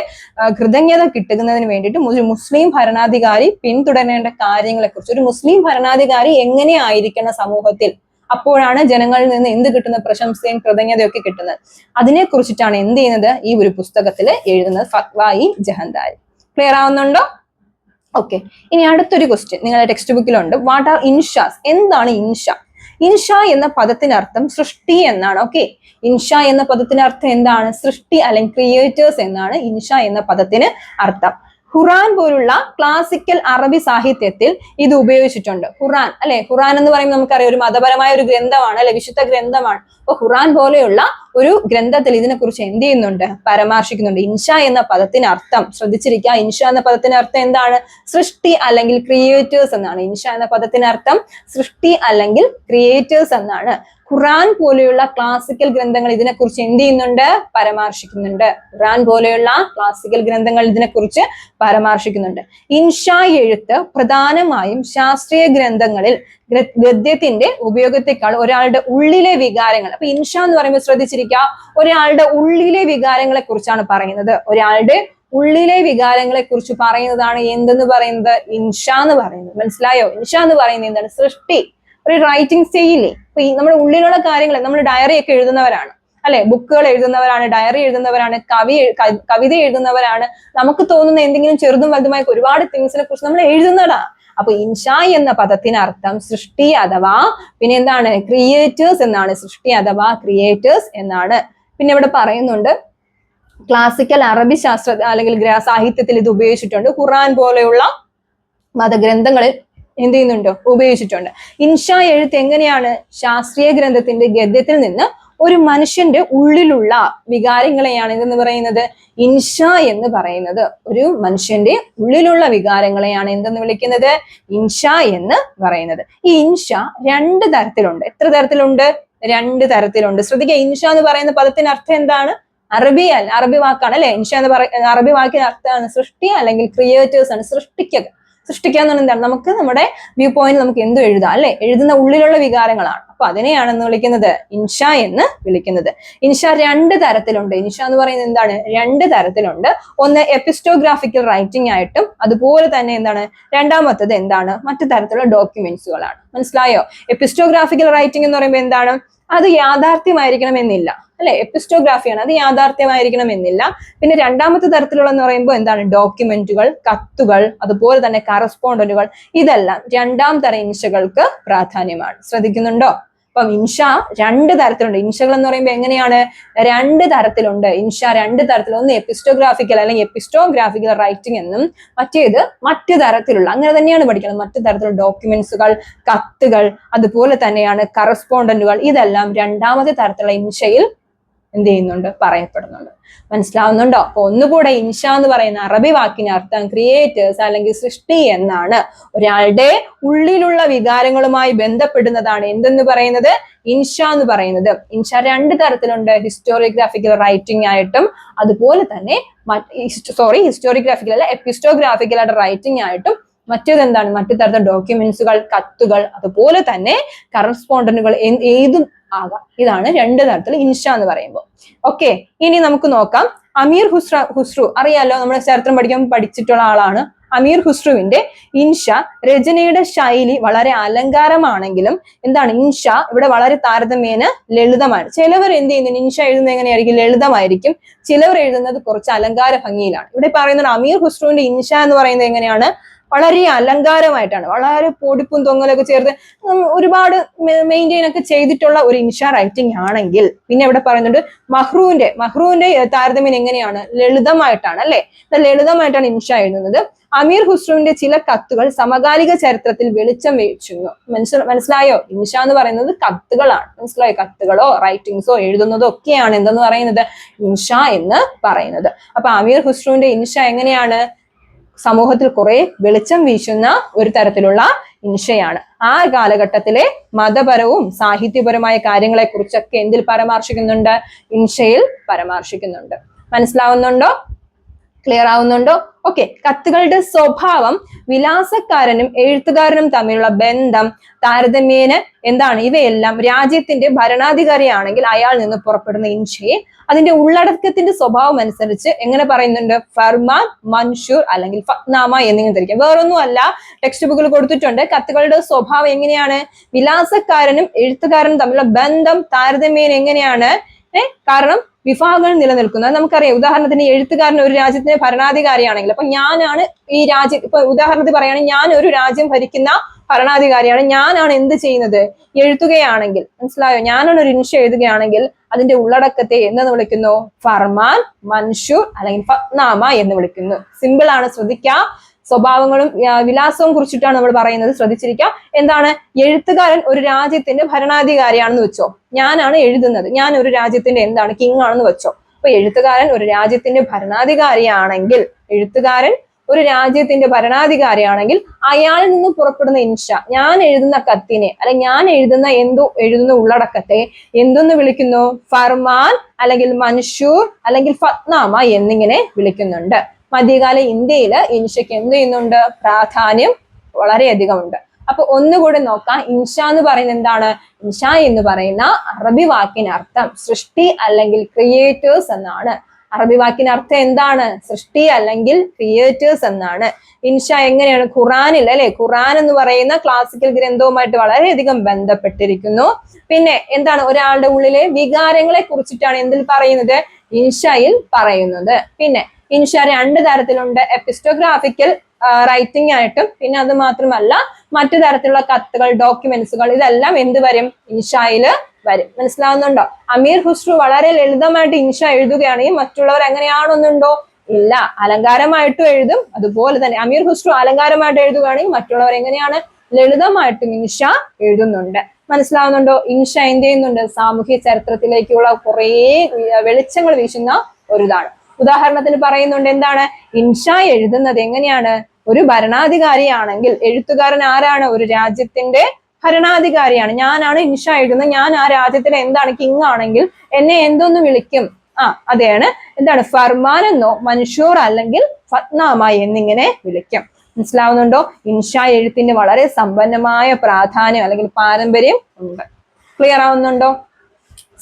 കൃതജ്ഞത കിട്ടുന്നതിന് വേണ്ടിയിട്ട് ഒരു മുസ്ലിം ഭരണാധികാരി പിന്തുടരേണ്ട കാര്യങ്ങളെ കുറിച്ച്, ഒരു മുസ്ലിം ഭരണാധികാരി എങ്ങനെ ആയിരിക്കണം സമൂഹത്തിൽ, അപ്പോഴാണ് ജനങ്ങളിൽ നിന്ന് എന്ത് കിട്ടുന്നത്? പ്രശംസയും കൃതജ്ഞതയും ഒക്കെ കിട്ടുന്നത്. അതിനെ കുറിച്ചിട്ടാണ് എന്ത് ചെയ്യുന്നത്? ഈ ഒരു പുസ്തകത്തിൽ എഴുതുന്നത് ഫത്വ-ഇ ജഹന്താരി. ക്ലിയർ ആവുന്നുണ്ടോ? ഓക്കെ. ഇനി അടുത്തൊരു ക്വസ്റ്റ്യൻ നിങ്ങളുടെ ടെക്സ്റ്റ് ബുക്കിലുണ്ട്. വാട്ട് ആർ ഇൻഷാസ്? എന്താണ് ഇൻഷ? ഇൻഷ എന്ന പദത്തിനർത്ഥം സൃഷ്ടി എന്നാണ്. ഓക്കെ, ഇൻഷ എന്ന പദത്തിന് അർത്ഥം എന്താണ്? സൃഷ്ടി അല്ലെങ്കിൽ ക്രിയേറ്റേഴ്സ് എന്നാണ് ഇൻഷ എന്ന പദത്തിന് അർത്ഥം. ഖുറാൻ പോലുള്ള ക്ലാസിക്കൽ അറബി സാഹിത്യത്തിൽ ഇത് ഉപയോഗിച്ചിട്ടുണ്ട്. ഖുറാൻ അല്ലെ, ഖുറാൻ എന്ന് പറയുമ്പോൾ നമുക്കറിയാം ഒരു മതപരമായ ഒരു ഗ്രന്ഥമാണ് അല്ലെ, വിശുദ്ധ ഗ്രന്ഥമാണ്. അപ്പൊ ഖുറാൻ പോലെയുള്ള ഒരു ഗ്രന്ഥത്തിൽ ഇതിനെക്കുറിച്ച് എന്ത് ചെയ്യുന്നുണ്ട്? പരാമർശിക്കുന്നുണ്ട്. ഇൻഷ എന്ന പദത്തിന് അർത്ഥം ശ്രദ്ധിച്ചിരിക്കുക. ഇൻഷ എന്ന പദത്തിന് അർത്ഥം എന്താണ്? സൃഷ്ടി അല്ലെങ്കിൽ ക്രിയേറ്റേഴ്സ് എന്നാണ്. ഇൻഷ എന്ന പദത്തിന് അർത്ഥം സൃഷ്ടി അല്ലെങ്കിൽ ക്രിയേറ്റേഴ്സ് എന്നാണ്. ഖുറാൻ പോലെയുള്ള ക്ലാസിക്കൽ ഗ്രന്ഥങ്ങൾ ഇതിനെക്കുറിച്ച് എന്ത് ചെയ്യുന്നുണ്ട്? പരാമർശിക്കുന്നുണ്ട്. ഖുറാൻ പോലെയുള്ള ക്ലാസിക്കൽ ഗ്രന്ഥങ്ങൾ ഇതിനെക്കുറിച്ച് പരാമർശിക്കുന്നുണ്ട്. ഇൻഷ എഴുത്ത് പ്രധാനമായും ശാസ്ത്രീയ ഗ്രന്ഥങ്ങളിൽ ഗദ്യത്തിന്റെ ഉപയോഗത്തെക്കാൾ ഒരാളുടെ ഉള്ളിലെ വികാരങ്ങൾ, അപ്പൊ ഇൻഷ എന്ന് പറയുമ്പോൾ ശ്രദ്ധിച്ചിരിക്കുക, ഒരാളുടെ ഉള്ളിലെ വികാരങ്ങളെ കുറിച്ചാണ് പറയുന്നത്. ഒരാളുടെ ഉള്ളിലെ വികാരങ്ങളെ കുറിച്ച് പറയുന്നതാണ് എന്തെന്ന് പറയുന്നത്? ഇൻഷ എന്ന് പറയുന്നത്. മനസ്സിലായോ? ഇൻഷ എന്ന് പറയുന്നത് എന്താണ്? സൃഷ്ടി. ഒരു റൈറ്റിംഗ് സ്റ്റൈലില്ലേ, ഇപ്പൊ ഈ നമ്മുടെ ഉള്ളിലുള്ള കാര്യങ്ങൾ, നമ്മൾ ഡയറി ഒക്കെ എഴുതുന്നവരാണ് അല്ലെ, ബുക്കുകൾ എഴുതുന്നവരാണ്, ഡയറി എഴുതുന്നവരാണ്, കവിത എഴുതുന്നവരാണ്. നമുക്ക് തോന്നുന്ന എന്തെങ്കിലും ചെറുതും വലുതുമായ ഒരുപാട് തിങ്സിനെ കുറിച്ച് നമ്മൾ എഴുതുന്നതാണ്. അപ്പൊ ഇൻഷ എന്ന പദത്തിന് അർത്ഥം സൃഷ്ടി അഥവാ പിന്നെ എന്താണ്? ക്രിയേറ്റേഴ്സ് എന്നാണ്. സൃഷ്ടി അഥവാ ക്രിയേറ്റേഴ്സ് എന്നാണ്. പിന്നെ ഇവിടെ പറയുന്നുണ്ട് ക്ലാസിക്കൽ അറബി ശാസ്ത്ര അല്ലെങ്കിൽ സാഹിത്യത്തിൽ ഇത് ഉപയോഗിച്ചിട്ടുണ്ട്. ഖുറാൻ പോലെയുള്ള മതഗ്രന്ഥങ്ങളിൽ എന്ത് ചെയ്യുന്നുണ്ടോ? ഉപയോഗിച്ചിട്ടുണ്ട്. ഇൻഷ എഴുത്ത് എങ്ങനെയാണ്? ശാസ്ത്രീയ ഗ്രന്ഥത്തിന്റെ ഗദ്യത്തിൽ നിന്ന് ഒരു മനുഷ്യന്റെ ഉള്ളിലുള്ള വികാരങ്ങളെയാണ് എന്തെന്ന് പറയുന്നത്? ഇൻഷ എന്ന് പറയുന്നത്. ഒരു മനുഷ്യന്റെ ഉള്ളിലുള്ള വികാരങ്ങളെയാണ് എന്തെന്ന് വിളിക്കുന്നത്? ഇൻഷ എന്ന് പറയുന്നത്. ഈ ഇൻഷ 2 തരത്തിലുണ്ട്. എത്ര തരത്തിലുണ്ട്? 2 തരത്തിലുണ്ട്. ശ്രദ്ധിക്കുക, ഇൻഷ എന്ന് പറയുന്ന പദത്തിന് അർത്ഥം എന്താണ്? അറബി വാക്കാണ് അല്ലെ. ഇൻഷ എന്ന് പറയുന്ന അറബി വാക്കിന് അർത്ഥമാണ് സൃഷ്ടി അല്ലെങ്കിൽ ക്രിയേറ്റേഴ്സ് ആണ്, സൃഷ്ടിക്കുക. സൃഷ്ടിക്കുക എന്ന് എന്താണ്? നമുക്ക് നമ്മുടെ വ്യൂ പോയിന്റ് നമുക്ക് എന്തും എഴുതാം അല്ലെ, എഴുതുന്ന ഉള്ളിലുള്ള വികാരങ്ങളാണ്. അപ്പൊ അതിനെയാണ് എന്ന് വിളിക്കുന്നത് ഇൻഷ എന്ന് വിളിക്കുന്നത്. ഇൻഷ രണ്ട് തരത്തിലുണ്ട്. ഇൻഷ എന്ന് പറയുന്നത് എന്താണ്? രണ്ട് തരത്തിലുണ്ട്. ഒന്ന് എപ്പിസ്റ്റോഗ്രാഫിക്കൽ റൈറ്റിംഗ് ആയിട്ടും അതുപോലെ തന്നെ എന്താണ് രണ്ടാമത്തത് എന്താണ് മറ്റു തരത്തിലുള്ള ഡോക്യുമെന്റ്സുകളാണ്. മനസ്സിലായോ? എപ്പിസ്റ്റോഗ്രാഫിക്കൽ റൈറ്റിംഗ് എന്ന് പറയുമ്പോൾ എന്താണ്? അത് യാഥാർത്ഥ്യമായിരിക്കണം എന്നില്ല അല്ലെ, എപ്പിസ്റ്റോഗ്രാഫിയാണ്, അത് യാഥാർത്ഥ്യമായിരിക്കണം എന്നില്ല. പിന്നെ രണ്ടാമത്തെ തരത്തിലുള്ളതെന്ന് പറയുമ്പോൾ എന്താണ്? ഡോക്യുമെന്റുകൾ, കത്തുകൾ, അതുപോലെ തന്നെ കറസ്പോണ്ടന്റുകൾ, ഇതെല്ലാം രണ്ടാം തരം ഇൻഷകൾക്ക് പ്രാധാന്യമാണ്. ശ്രദ്ധിക്കുന്നുണ്ടോ? അപ്പം ഇൻഷ രണ്ട് തരത്തിലുണ്ട്. ഇൻഷകൾ എന്ന് പറയുമ്പോൾ എങ്ങനെയാണ്? രണ്ട് തരത്തിലുണ്ട് ഇൻഷ, രണ്ട് തരത്തിൽ. ഒന്ന് എപ്പിസ്റ്റോഗ്രാഫിക്കൽ അല്ലെങ്കിൽ എപ്പിസ്റ്റോഗ്രാഫിക്കൽ റൈറ്റിംഗ് എന്നും മറ്റേത് മറ്റു തരത്തിലുള്ള, അങ്ങനെ തന്നെയാണ് പഠിക്കുന്നത്, മറ്റു തരത്തിലുള്ള ഡോക്യുമെന്റ്സുകൾ, കത്തുകൾ, അതുപോലെ തന്നെയാണ് കറസ്പോണ്ടന്റുകൾ, ഇതെല്ലാം രണ്ടാമത്തെ തരത്തിലുള്ള ഇൻഷയിൽ എന്ത് ചെയ്യുന്നുണ്ട്? പറയപ്പെടുന്നുണ്ട്. മനസ്സിലാവുന്നുണ്ടോ? അപ്പൊ ഒന്നുകൂടെ ഇൻഷ എന്ന് പറയുന്ന അറബി വാക്കിന് അർത്ഥം ക്രിയേറ്റേഴ്സ് അല്ലെങ്കിൽ സൃഷ്ടി എന്നാണ്. ഒരാളുടെ ഉള്ളിലുള്ള വികാരങ്ങളുമായി ബന്ധപ്പെടുന്നതാണ് എന്തെന്ന് പറയുന്നത്? ഇൻഷ എന്ന് പറയുന്നത്. ഇൻഷ രണ്ട് തരത്തിലുണ്ട്, ഹിസ്റ്റോറിയോഗ്രാഫിക്കൽ റൈറ്റിംഗ് ആയിട്ടും അതുപോലെ തന്നെ ഹിസ്റ്റോറിയോഗ്രാഫിക്കൽ അല്ല എപ്പിസ്റ്റോഗ്രാഫിക്കൽ ആയിട്ട് റൈറ്റിംഗ് ആയിട്ടും മറ്റേത് എന്താണ്? മറ്റു തരത്തിലുള്ള ഡോക്യുമെന്റ്സുകൾ, കത്തുകൾ, അതുപോലെ തന്നെ കറസ്പോണ്ടന്റുകൾ ഏതും ആകാം. ഇതാണ് രണ്ട് തരത്തിൽ ഇൻഷ എന്ന് പറയുമ്പോൾ. ഓക്കെ, ഇനി നമുക്ക് നോക്കാം. അമീർ ഖുസ്രു അറിയാലോ, നമ്മുടെ ചരിത്രം പഠിച്ചിട്ടുള്ള ആളാണ്. അമീർ ഖുസ്രുവിന്റെ ഇൻഷ രചനയുടെ ശൈലി വളരെ അലങ്കാരമാണെങ്കിലും എന്താണ്? ഇൻഷ ഇവിടെ വളരെ താരതമ്യേന ലളിതമാണ്. ചിലവർ എന്ത് ചെയ്യുന്നു? ഇൻഷ എഴുതുന്നത് എങ്ങനെയായിരിക്കും? ലളിതമായിരിക്കും. ചിലവർ എഴുതുന്നത് കുറച്ച് അലങ്കാര ഭംഗിയിലാണ്. ഇവിടെ പറയുന്നത് അമീർ ഖുസ്രുവിന്റെ ഇൻഷ എന്ന് പറയുന്നത് എങ്ങനെയാണ്? വളരെ അലങ്കാരമായിട്ടാണ്, വളരെ പൊടിപ്പും തൊങ്ങലൊക്കെ ചേർത്ത് ഒരുപാട് മെയിൻറ്റെയിൻ ഒക്കെ ചെയ്തിട്ടുള്ള ഒരു ഇൻഷ റൈറ്റിംഗ് ആണെങ്കിൽ, പിന്നെ ഇവിടെ പറയുന്നുണ്ട് മഹ്റൂവിന്റെ താരതമ്യം എങ്ങനെയാണ്? ലളിതമായിട്ടാണ് അല്ലെ, ലളിതമായിട്ടാണ് ഇൻഷ എഴുതുന്നത്. അമീർ ഖുസ്രുവിന്റെ ചില കത്തുകൾ സമകാലിക ചരിത്രത്തിൽ വെളിച്ചം വീഴ്ചുന്നു. മനസ്സിലായോ? ഇൻഷ എന്ന് പറയുന്നത് കത്തുകളാണ്. മനസ്സിലായോ? കത്തുകളോ റൈറ്റിംഗ്സോ എഴുതുന്നതോ ഒക്കെയാണ് എന്തെന്ന് പറയുന്നത്? ഇൻഷ എന്ന് പറയുന്നത്. അപ്പൊ അമീർ ഖുസ്രുവിന്റെ ഇൻഷ എങ്ങനെയാണ്? സമൂഹത്തിൽ കുറെ വെളിച്ചം വീശുന്ന ഒരു തരത്തിലുള്ള ഇൻഷയാണ്. ആ കാലഘട്ടത്തിലെ മതപരവും സാഹിത്യപരമായ കാര്യങ്ങളെ കുറിച്ചൊക്കെ എന്തിൽ പരാമർശിക്കുന്നുണ്ട്? ഇൻഷയിൽ പരാമർശിക്കുന്നുണ്ട്. മനസ്സിലാവുന്നുണ്ടോ? ക്ലിയർ ആവുന്നുണ്ടോ? ഓക്കെ, കത്തുകളുടെ സ്വഭാവം, വിലാസക്കാരനും എഴുത്തുകാരനും തമ്മിലുള്ള ബന്ധം, താരതമ്യേന എന്താണ്? ഇവയെല്ലാം രാജ്യത്തിന്റെ ഭരണാധികാരിയാണെങ്കിൽ അയാൾ നിന്ന് പുറപ്പെടുന്ന ഇൻഷയെ അതിന്റെ ഉള്ളടക്കത്തിന്റെ സ്വഭാവം അനുസരിച്ച് എങ്ങനെ പറയുന്നുണ്ട്? ഫർമാൻ, മൻഷൂർ അല്ലെങ്കിൽ ഫത്നാമ എന്നിങ്ങനെ തിരിക്കാം. വേറൊന്നും അല്ല, ടെക്സ്റ്റ് ബുക്കിൽ കൊടുത്തിട്ടുണ്ട്. കത്തുകളുടെ സ്വഭാവം എങ്ങനെയാണ്? വിലാസക്കാരനും എഴുത്തുകാരനും തമ്മിലുള്ള ബന്ധം താരതമ്യേന എങ്ങനെയാണ്? കാരണം വിഭാഗങ്ങൾ നിലനിൽക്കുന്നത് നമുക്കറിയാം. ഉദാഹരണത്തിന് എഴുത്തുകാരൻ ഒരു രാജ്യത്തിന്റെ ഭരണാധികാരിയാണെങ്കിൽ, അപ്പൊ ഞാനാണ് ഈ രാജ്യം, ഇപ്പൊ ഉദാഹരണത്തിന് പറയുകയാണെങ്കിൽ ഞാൻ ഒരു രാജ്യം ഭരിക്കുന്ന ഭരണാധികാരിയാണ്, ഞാനാണ് എന്ത് ചെയ്യുന്നത്? എഴുതുകയാണെങ്കിൽ, മനസ്സിലായോ? ഞാനാണ് ഒരു ഇൻഷ എഴുതുകയാണെങ്കിൽ അതിന്റെ ഉള്ളടക്കത്തെ എന്തെന്ന് വിളിക്കുന്നു? ഫർമാൻ, മൻഷൂർ അല്ലെങ്കിൽ ഫത്നാമ എന്ന് വിളിക്കുന്നു. സിമ്പിൾ ആണ്, ശ്രദ്ധിക്കുക. സ്വഭാവങ്ങളും വിലാസവും കുറിച്ചിട്ടാണ് നമ്മൾ പറയുന്നത്, ശ്രദ്ധിച്ചിരിക്കുക. എന്താണ്? എഴുത്തുകാരൻ ഒരു രാജ്യത്തിന്റെ ഭരണാധികാരിയാണെന്ന് വെച്ചോ, ഞാനാണ് എഴുതുന്നത്, ഞാൻ ഒരു രാജ്യത്തിന്റെ എന്താണ്? കിങ് ആണെന്ന് വെച്ചോ. അപ്പൊ എഴുത്തുകാരൻ ഒരു രാജ്യത്തിന്റെ ഭരണാധികാരിയാണെങ്കിൽ, അയാളിൽ നിന്ന് പുറപ്പെടുന്ന ഇൻഷ, ഞാൻ എഴുതുന്ന കത്തിനെ അല്ലെങ്കിൽ ഞാൻ എഴുതുന്ന ഉള്ളടക്കത്തെ എന്തെന്ന് വിളിക്കുന്നു? ഫർമാൻ അല്ലെങ്കിൽ മൻഷൂർ അല്ലെങ്കിൽ ഫത്നാമ എന്നിങ്ങനെ വിളിക്കുന്നുണ്ട്. മധ്യകാല ഇന്ത്യയില് ഇൻഷയ്ക്ക് എന്ത് ചെയ്യുന്നുണ്ട്? പ്രാധാന്യം വളരെയധികം ഉണ്ട്. അപ്പൊ ഒന്നുകൂടെ നോക്കാം. ഇൻഷ എന്ന് പറയുന്നത് എന്താണ്? ഇൻഷ എന്ന് പറയുന്ന അറബി വാക്കിന് അർത്ഥം സൃഷ്ടി അല്ലെങ്കിൽ ക്രിയേറ്റേഴ്സ് എന്നാണ്. അറബി വാക്കിന് അർത്ഥം എന്താണ്? സൃഷ്ടി അല്ലെങ്കിൽ ക്രിയേറ്റേഴ്സ് എന്നാണ്. ഇൻഷ എങ്ങനെയാണ്? ഖുറാനിൽ അല്ലെ, ഖുറാൻ എന്ന് പറയുന്ന ക്ലാസിക്കൽ ഗ്രന്ഥവുമായിട്ട് വളരെയധികം ബന്ധപ്പെട്ടിരിക്കുന്നു. പിന്നെ എന്താണ്? ഒരാളുടെ ഉള്ളിലെ വികാരങ്ങളെ കുറിച്ചിട്ടാണ് എന്തിൽ പറയുന്നത്? ഇൻഷയിൽ പറയുന്നത്. പിന്നെ ഇൻഷ രണ്ട് തരത്തിലുണ്ട്, എപ്പിസ്റ്റോഗ്രാഫിക്കൽ റൈറ്റിംഗ് ആയിട്ടും പിന്നെ അത് മാത്രമല്ല മറ്റു തരത്തിലുള്ള കത്തുകൾ, ഡോക്യുമെന്റ്സുകൾ, ഇതെല്ലാം എന്ത് വരും? ഇൻഷയില് വരും. മനസ്സിലാവുന്നുണ്ടോ? അമീർ ഖുസ്രു വളരെ ലളിതമായിട്ട് ഇൻഷ എഴുതുകയാണെങ്കിൽ മറ്റുള്ളവർ എങ്ങനെയാണെന്നുണ്ടോ? ഇല്ല, അലങ്കാരമായിട്ടും എഴുതും. അതുപോലെ തന്നെ അമീർ ഖുസ്രു അലങ്കാരമായിട്ട് എഴുതുകയാണെങ്കിൽ മറ്റുള്ളവർ എങ്ങനെയാണ്? ലളിതമായിട്ടും ഇൻഷ എഴുതുന്നുണ്ട്. മനസ്സിലാവുന്നുണ്ടോ? ഇൻഷ എന്ത് ചെയ്യുന്നുണ്ട്? സാമൂഹ്യ ചരിത്രത്തിലേക്കുള്ള കുറേ വെളിച്ചങ്ങൾ വീശുന്ന ഒരിതാണ്. ഉദാഹരണത്തിന് പറയുന്നുണ്ട് എന്താണ്? ഇൻഷ എഴുതുന്നത് എങ്ങനെയാണ്? ഒരു ഭരണാധികാരിയാണെങ്കിൽ എഴുത്തുകാരൻ ആരാണ്? ഒരു രാജ്യത്തിന്റെ ഭരണാധികാരിയാണ്. ഞാനാണ് ഇൻഷ എഴുതുന്നത്, ഞാൻ ആ രാജ്യത്തിലെ എന്താണ്? കിങ് ആണെങ്കിൽ എന്നെ എന്തൊന്ന് വിളിക്കും? അതെയാണ് എന്താണ്? ഫർമാൻ എന്നോ മൻഷൂർ അല്ലെങ്കിൽ ഫത്നാമ എന്നിങ്ങനെ വിളിക്കും. മനസ്സിലാവുന്നുണ്ടോ? ഇൻഷാ എഴുത്തിന് വളരെ സമ്പന്നമായ പ്രാധാന്യം അല്ലെങ്കിൽ പാരമ്പര്യം ഉണ്ട്. ക്ലിയർ ആവുന്നുണ്ടോ?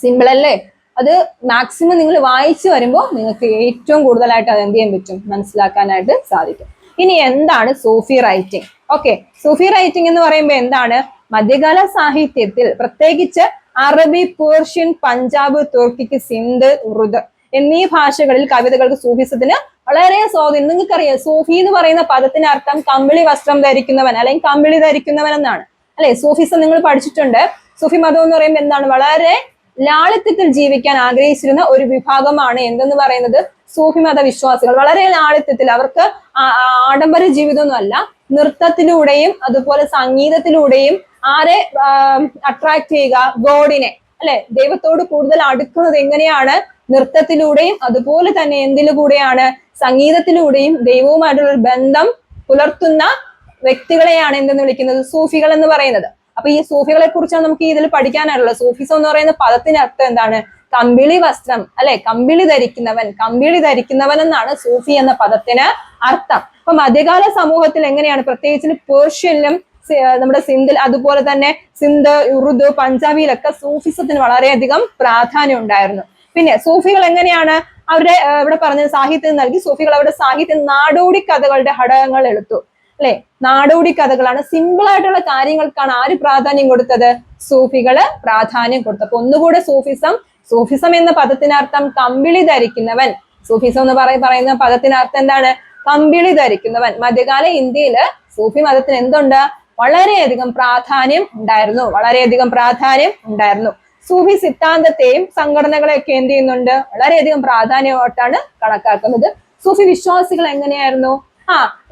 സിമ്പിൾ അല്ലേ? അത് മാക്സിമം നിങ്ങൾ വായിച്ചു വരുമ്പോൾ നിങ്ങൾക്ക് ഏറ്റവും കൂടുതലായിട്ട് അത് എന്ത് ചെയ്യാൻ പറ്റും, മനസ്സിലാക്കാനായിട്ട് സാധിക്കും. ഇനി എന്താണ് സൂഫി റൈറ്റിംഗ്? ഓക്കെ, സൂഫി റൈറ്റിംഗ് എന്ന് പറയുമ്പോൾ എന്താണ്? മധ്യകാല സാഹിത്യത്തിൽ പ്രത്യേകിച്ച് അറബി, പേർഷ്യൻ, പഞ്ചാബ്, തുർക്കിക്ക്, സിന്ധ്, ഉറുദ് എന്നീ ഭാഷകളിൽ കവിതകൾക്ക് സൂഫിസത്തിന് വളരെ സ്വാധീനം. നിങ്ങൾക്കറിയാം, സൂഫി എന്ന് പറയുന്ന പദത്തിന്റെ അർത്ഥം കമ്പിളി വസ്ത്രം ധരിക്കുന്നവൻ അല്ലെങ്കിൽ കമ്പിളി ധരിക്കുന്നവൻ എന്നാണ് അല്ലെ? സൂഫിസം നിങ്ങൾ പഠിച്ചിട്ടുണ്ട്. സൂഫി മതം എന്ന് പറയുമ്പോൾ എന്താണ്? വളരെ ലാളിത്യത്തിൽ ജീവിക്കാൻ ആഗ്രഹിച്ചിരുന്ന ഒരു വിഭാഗമാണ് എന്തെന്ന് പറയുന്നത് സൂഫി മത വിശ്വാസികൾ. വളരെ ലാളിത്യത്തിൽ, അവർക്ക് ആഡംബര ജീവിതമൊന്നും അല്ല, നൃത്തത്തിലൂടെയും അതുപോലെ സംഗീതത്തിലൂടെയും ആരെ അട്രാക്ട് ചെയ്യുക? ഗോഡിനെ അല്ലെ? ദൈവത്തോട് കൂടുതൽ അടുക്കുന്നത് എങ്ങനെയാണ്? നൃത്തത്തിലൂടെയും അതുപോലെ തന്നെ എന്തിലൂടെയാണ്? സംഗീതത്തിലൂടെയും ദൈവവുമായിട്ടുള്ള ഒരു ബന്ധം പുലർത്തുന്ന വ്യക്തികളെയാണ് എന്തെന്ന് വിളിക്കുന്നത്? സൂഫികൾ എന്ന് പറയുന്നത്. അപ്പൊ ഈ സൂഫികളെ കുറിച്ചാണ് നമുക്ക് ഇതിൽ പഠിക്കാനായിട്ടുള്ളത്. സൂഫിസം എന്ന് പറയുന്ന പദത്തിന്റെ അർത്ഥം എന്താണ്? കമ്പിളി വസ്ത്രം അല്ലെ? കമ്പിളി ധരിക്കുന്നവൻ, കമ്പിളി ധരിക്കുന്നവൻ എന്നാണ് സൂഫി എന്ന പദത്തിന് അർത്ഥം. അപ്പൊ മധ്യകാല സമൂഹത്തിൽ എങ്ങനെയാണ്? പ്രത്യേകിച്ച് പേർഷ്യനിലും നമ്മുടെ സിന്ധിൽ, അതുപോലെ തന്നെ സിന്ധ്, ഉറുദു, പഞ്ചാബിയിലൊക്കെ സൂഫിസത്തിന് വളരെയധികം പ്രാധാന്യം ഉണ്ടായിരുന്നു. പിന്നെ സൂഫികൾ എങ്ങനെയാണ്? അവരുടെ ഇവിടെ പറഞ്ഞ സാഹിത്യം നൽകി സൂഫികൾ അവരുടെ സാഹിത്യം നാടോടി കഥകളുടെ ഘടകങ്ങൾ എടുത്തു അല്ലെ? നാടോടി കഥകളാണ്, സിമ്പിൾ ആയിട്ടുള്ള കാര്യങ്ങൾക്കാണ് ആര് പ്രാധാന്യം കൊടുത്തത്? സൂഫികള് പ്രാധാന്യം കൊടുത്തു. അപ്പൊ ഒന്നുകൂടെ സൂഫിസം എന്ന പദത്തിനർത്ഥം കമ്പിളി ധരിക്കുന്നവൻ. സൂഫിസം എന്ന് പറയുന്ന പദത്തിനർത്ഥം എന്താണ്? കമ്പിളി ധരിക്കുന്നവൻ. മധ്യകാല ഇന്ത്യയില് സൂഫി മതത്തിന് എന്തുണ്ട്? വളരെയധികം പ്രാധാന്യം ഉണ്ടായിരുന്നു, വളരെയധികം പ്രാധാന്യം ഉണ്ടായിരുന്നു. സൂഫി സിദ്ധാന്തത്തെയും സംഘടനകളെയൊക്കെ എന്ത് ചെയ്യുന്നുണ്ട്? വളരെയധികം പ്രാധാന്യമായിട്ടാണ് കണക്കാക്കുന്നത്. സൂഫി വിശ്വാസികൾ എങ്ങനെയായിരുന്നു?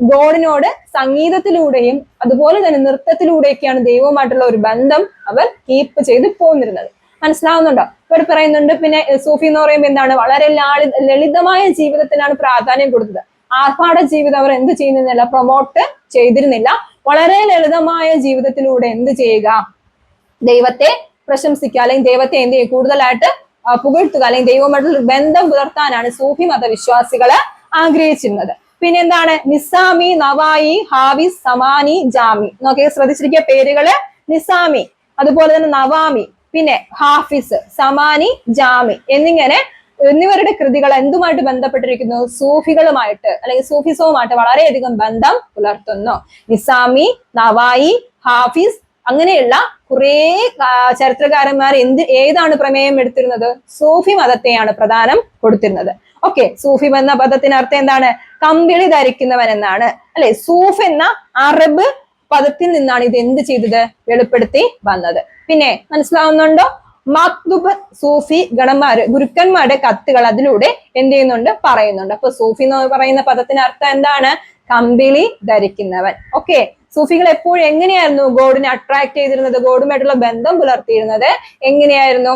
ഗോഡിനോട് സംഗീതത്തിലൂടെയും അതുപോലെ തന്നെ നൃത്തത്തിലൂടെയൊക്കെയാണ് ദൈവവുമായിട്ടുള്ള ഒരു ബന്ധം അവർ കീപ്പ് ചെയ്ത് പോന്നിരുന്നത്. മനസ്സിലാവുന്നുണ്ടോ? ഇവിടെ പറയുന്നുണ്ട്. പിന്നെ സൂഫി എന്ന് പറയുമ്പോൾ എന്താണ്? വളരെ ലളിതമായ ജീവിതത്തിനാണ് പ്രാധാന്യം കൊടുത്തത്. ആർഭാട ജീവിതം അവർ എന്ത് ചെയ്യുന്നില്ല, പ്രൊമോട്ട് ചെയ്തിരുന്നില്ല. വളരെ ലളിതമായ ജീവിതത്തിലൂടെ എന്ത് ചെയ്യുക? ദൈവത്തെ പ്രശംസിക്കുക, അല്ലെങ്കിൽ ദൈവത്തെ എന്ത് ചെയ്യുക? കൂടുതലായിട്ട് പുകഴ്ത്തുക, അല്ലെങ്കിൽ ദൈവവുമായിട്ടുള്ള ബന്ധം പുലർത്താനാണ് സൂഫി മതവിശ്വാസികള് ആഗ്രഹിച്ചിരുന്നത്. പിന്നെ എന്താണ്? നിസാമി, നവായി, ഹാവിസ്, സമാനി, ജാമി. നോക്കിയ ശ്രദ്ധിച്ചിരിക്കുക പേരുകള്. നിസാമി, അതുപോലെ തന്നെ നവാമി, പിന്നെ ഹാഫിസ്, സമാനി, ജാമി എന്നിവരുടെ കൃതികൾ എന്തുമായിട്ട് ബന്ധപ്പെട്ടിരിക്കുന്നു? സൂഫികളുമായിട്ട് അല്ലെങ്കിൽ സൂഫിസവുമായിട്ട് വളരെയധികം ബന്ധം പുലർത്തുന്നു. നിസാമി, നവായി, ഹാഫിസ് അങ്ങനെയുള്ള കുറെ ചരിത്രകാരന്മാർ ഏതാണ് പ്രമേയം എടുത്തിരുന്നത്? സൂഫി മതത്തെയാണ് പ്രധാനം കൊടുത്തിരുന്നത്. ഓക്കെ, സൂഫി എന്ന പദത്തിന് അർത്ഥം എന്താണ്? കമ്പിളി ധരിക്കുന്നവൻ എന്നാണ് അല്ലെ? സൂഫ് എന്ന അറബ് പദത്തിൽ നിന്നാണ് ഇത് എന്ത് ചെയ്തത്? വെളിപ്പെടുത്തി വന്നത്. പിന്നെ മനസ്സിലാവുന്നുണ്ടോ? മക്തുബ് സൂഫി ഗുരുക്കന്മാരുടെ കത്തുകൾ അതിലൂടെ എന്ത് ചെയ്യുന്നുണ്ട്? പറയുന്നുണ്ട്. അപ്പൊ സൂഫി എന്ന് പറയുന്ന പദത്തിന് അർത്ഥം എന്താണ്? കമ്പിളി ധരിക്കുന്നവൻ. ഓക്കെ, സൂഫികൾ എപ്പോഴും എങ്ങനെയായിരുന്നു ഗോഡിനെ അട്രാക്ട് ചെയ്തിരുന്നത്? ഗോഡുമായിട്ടുള്ള ബന്ധം പുലർത്തിയിരുന്നത് എങ്ങനെയായിരുന്നു?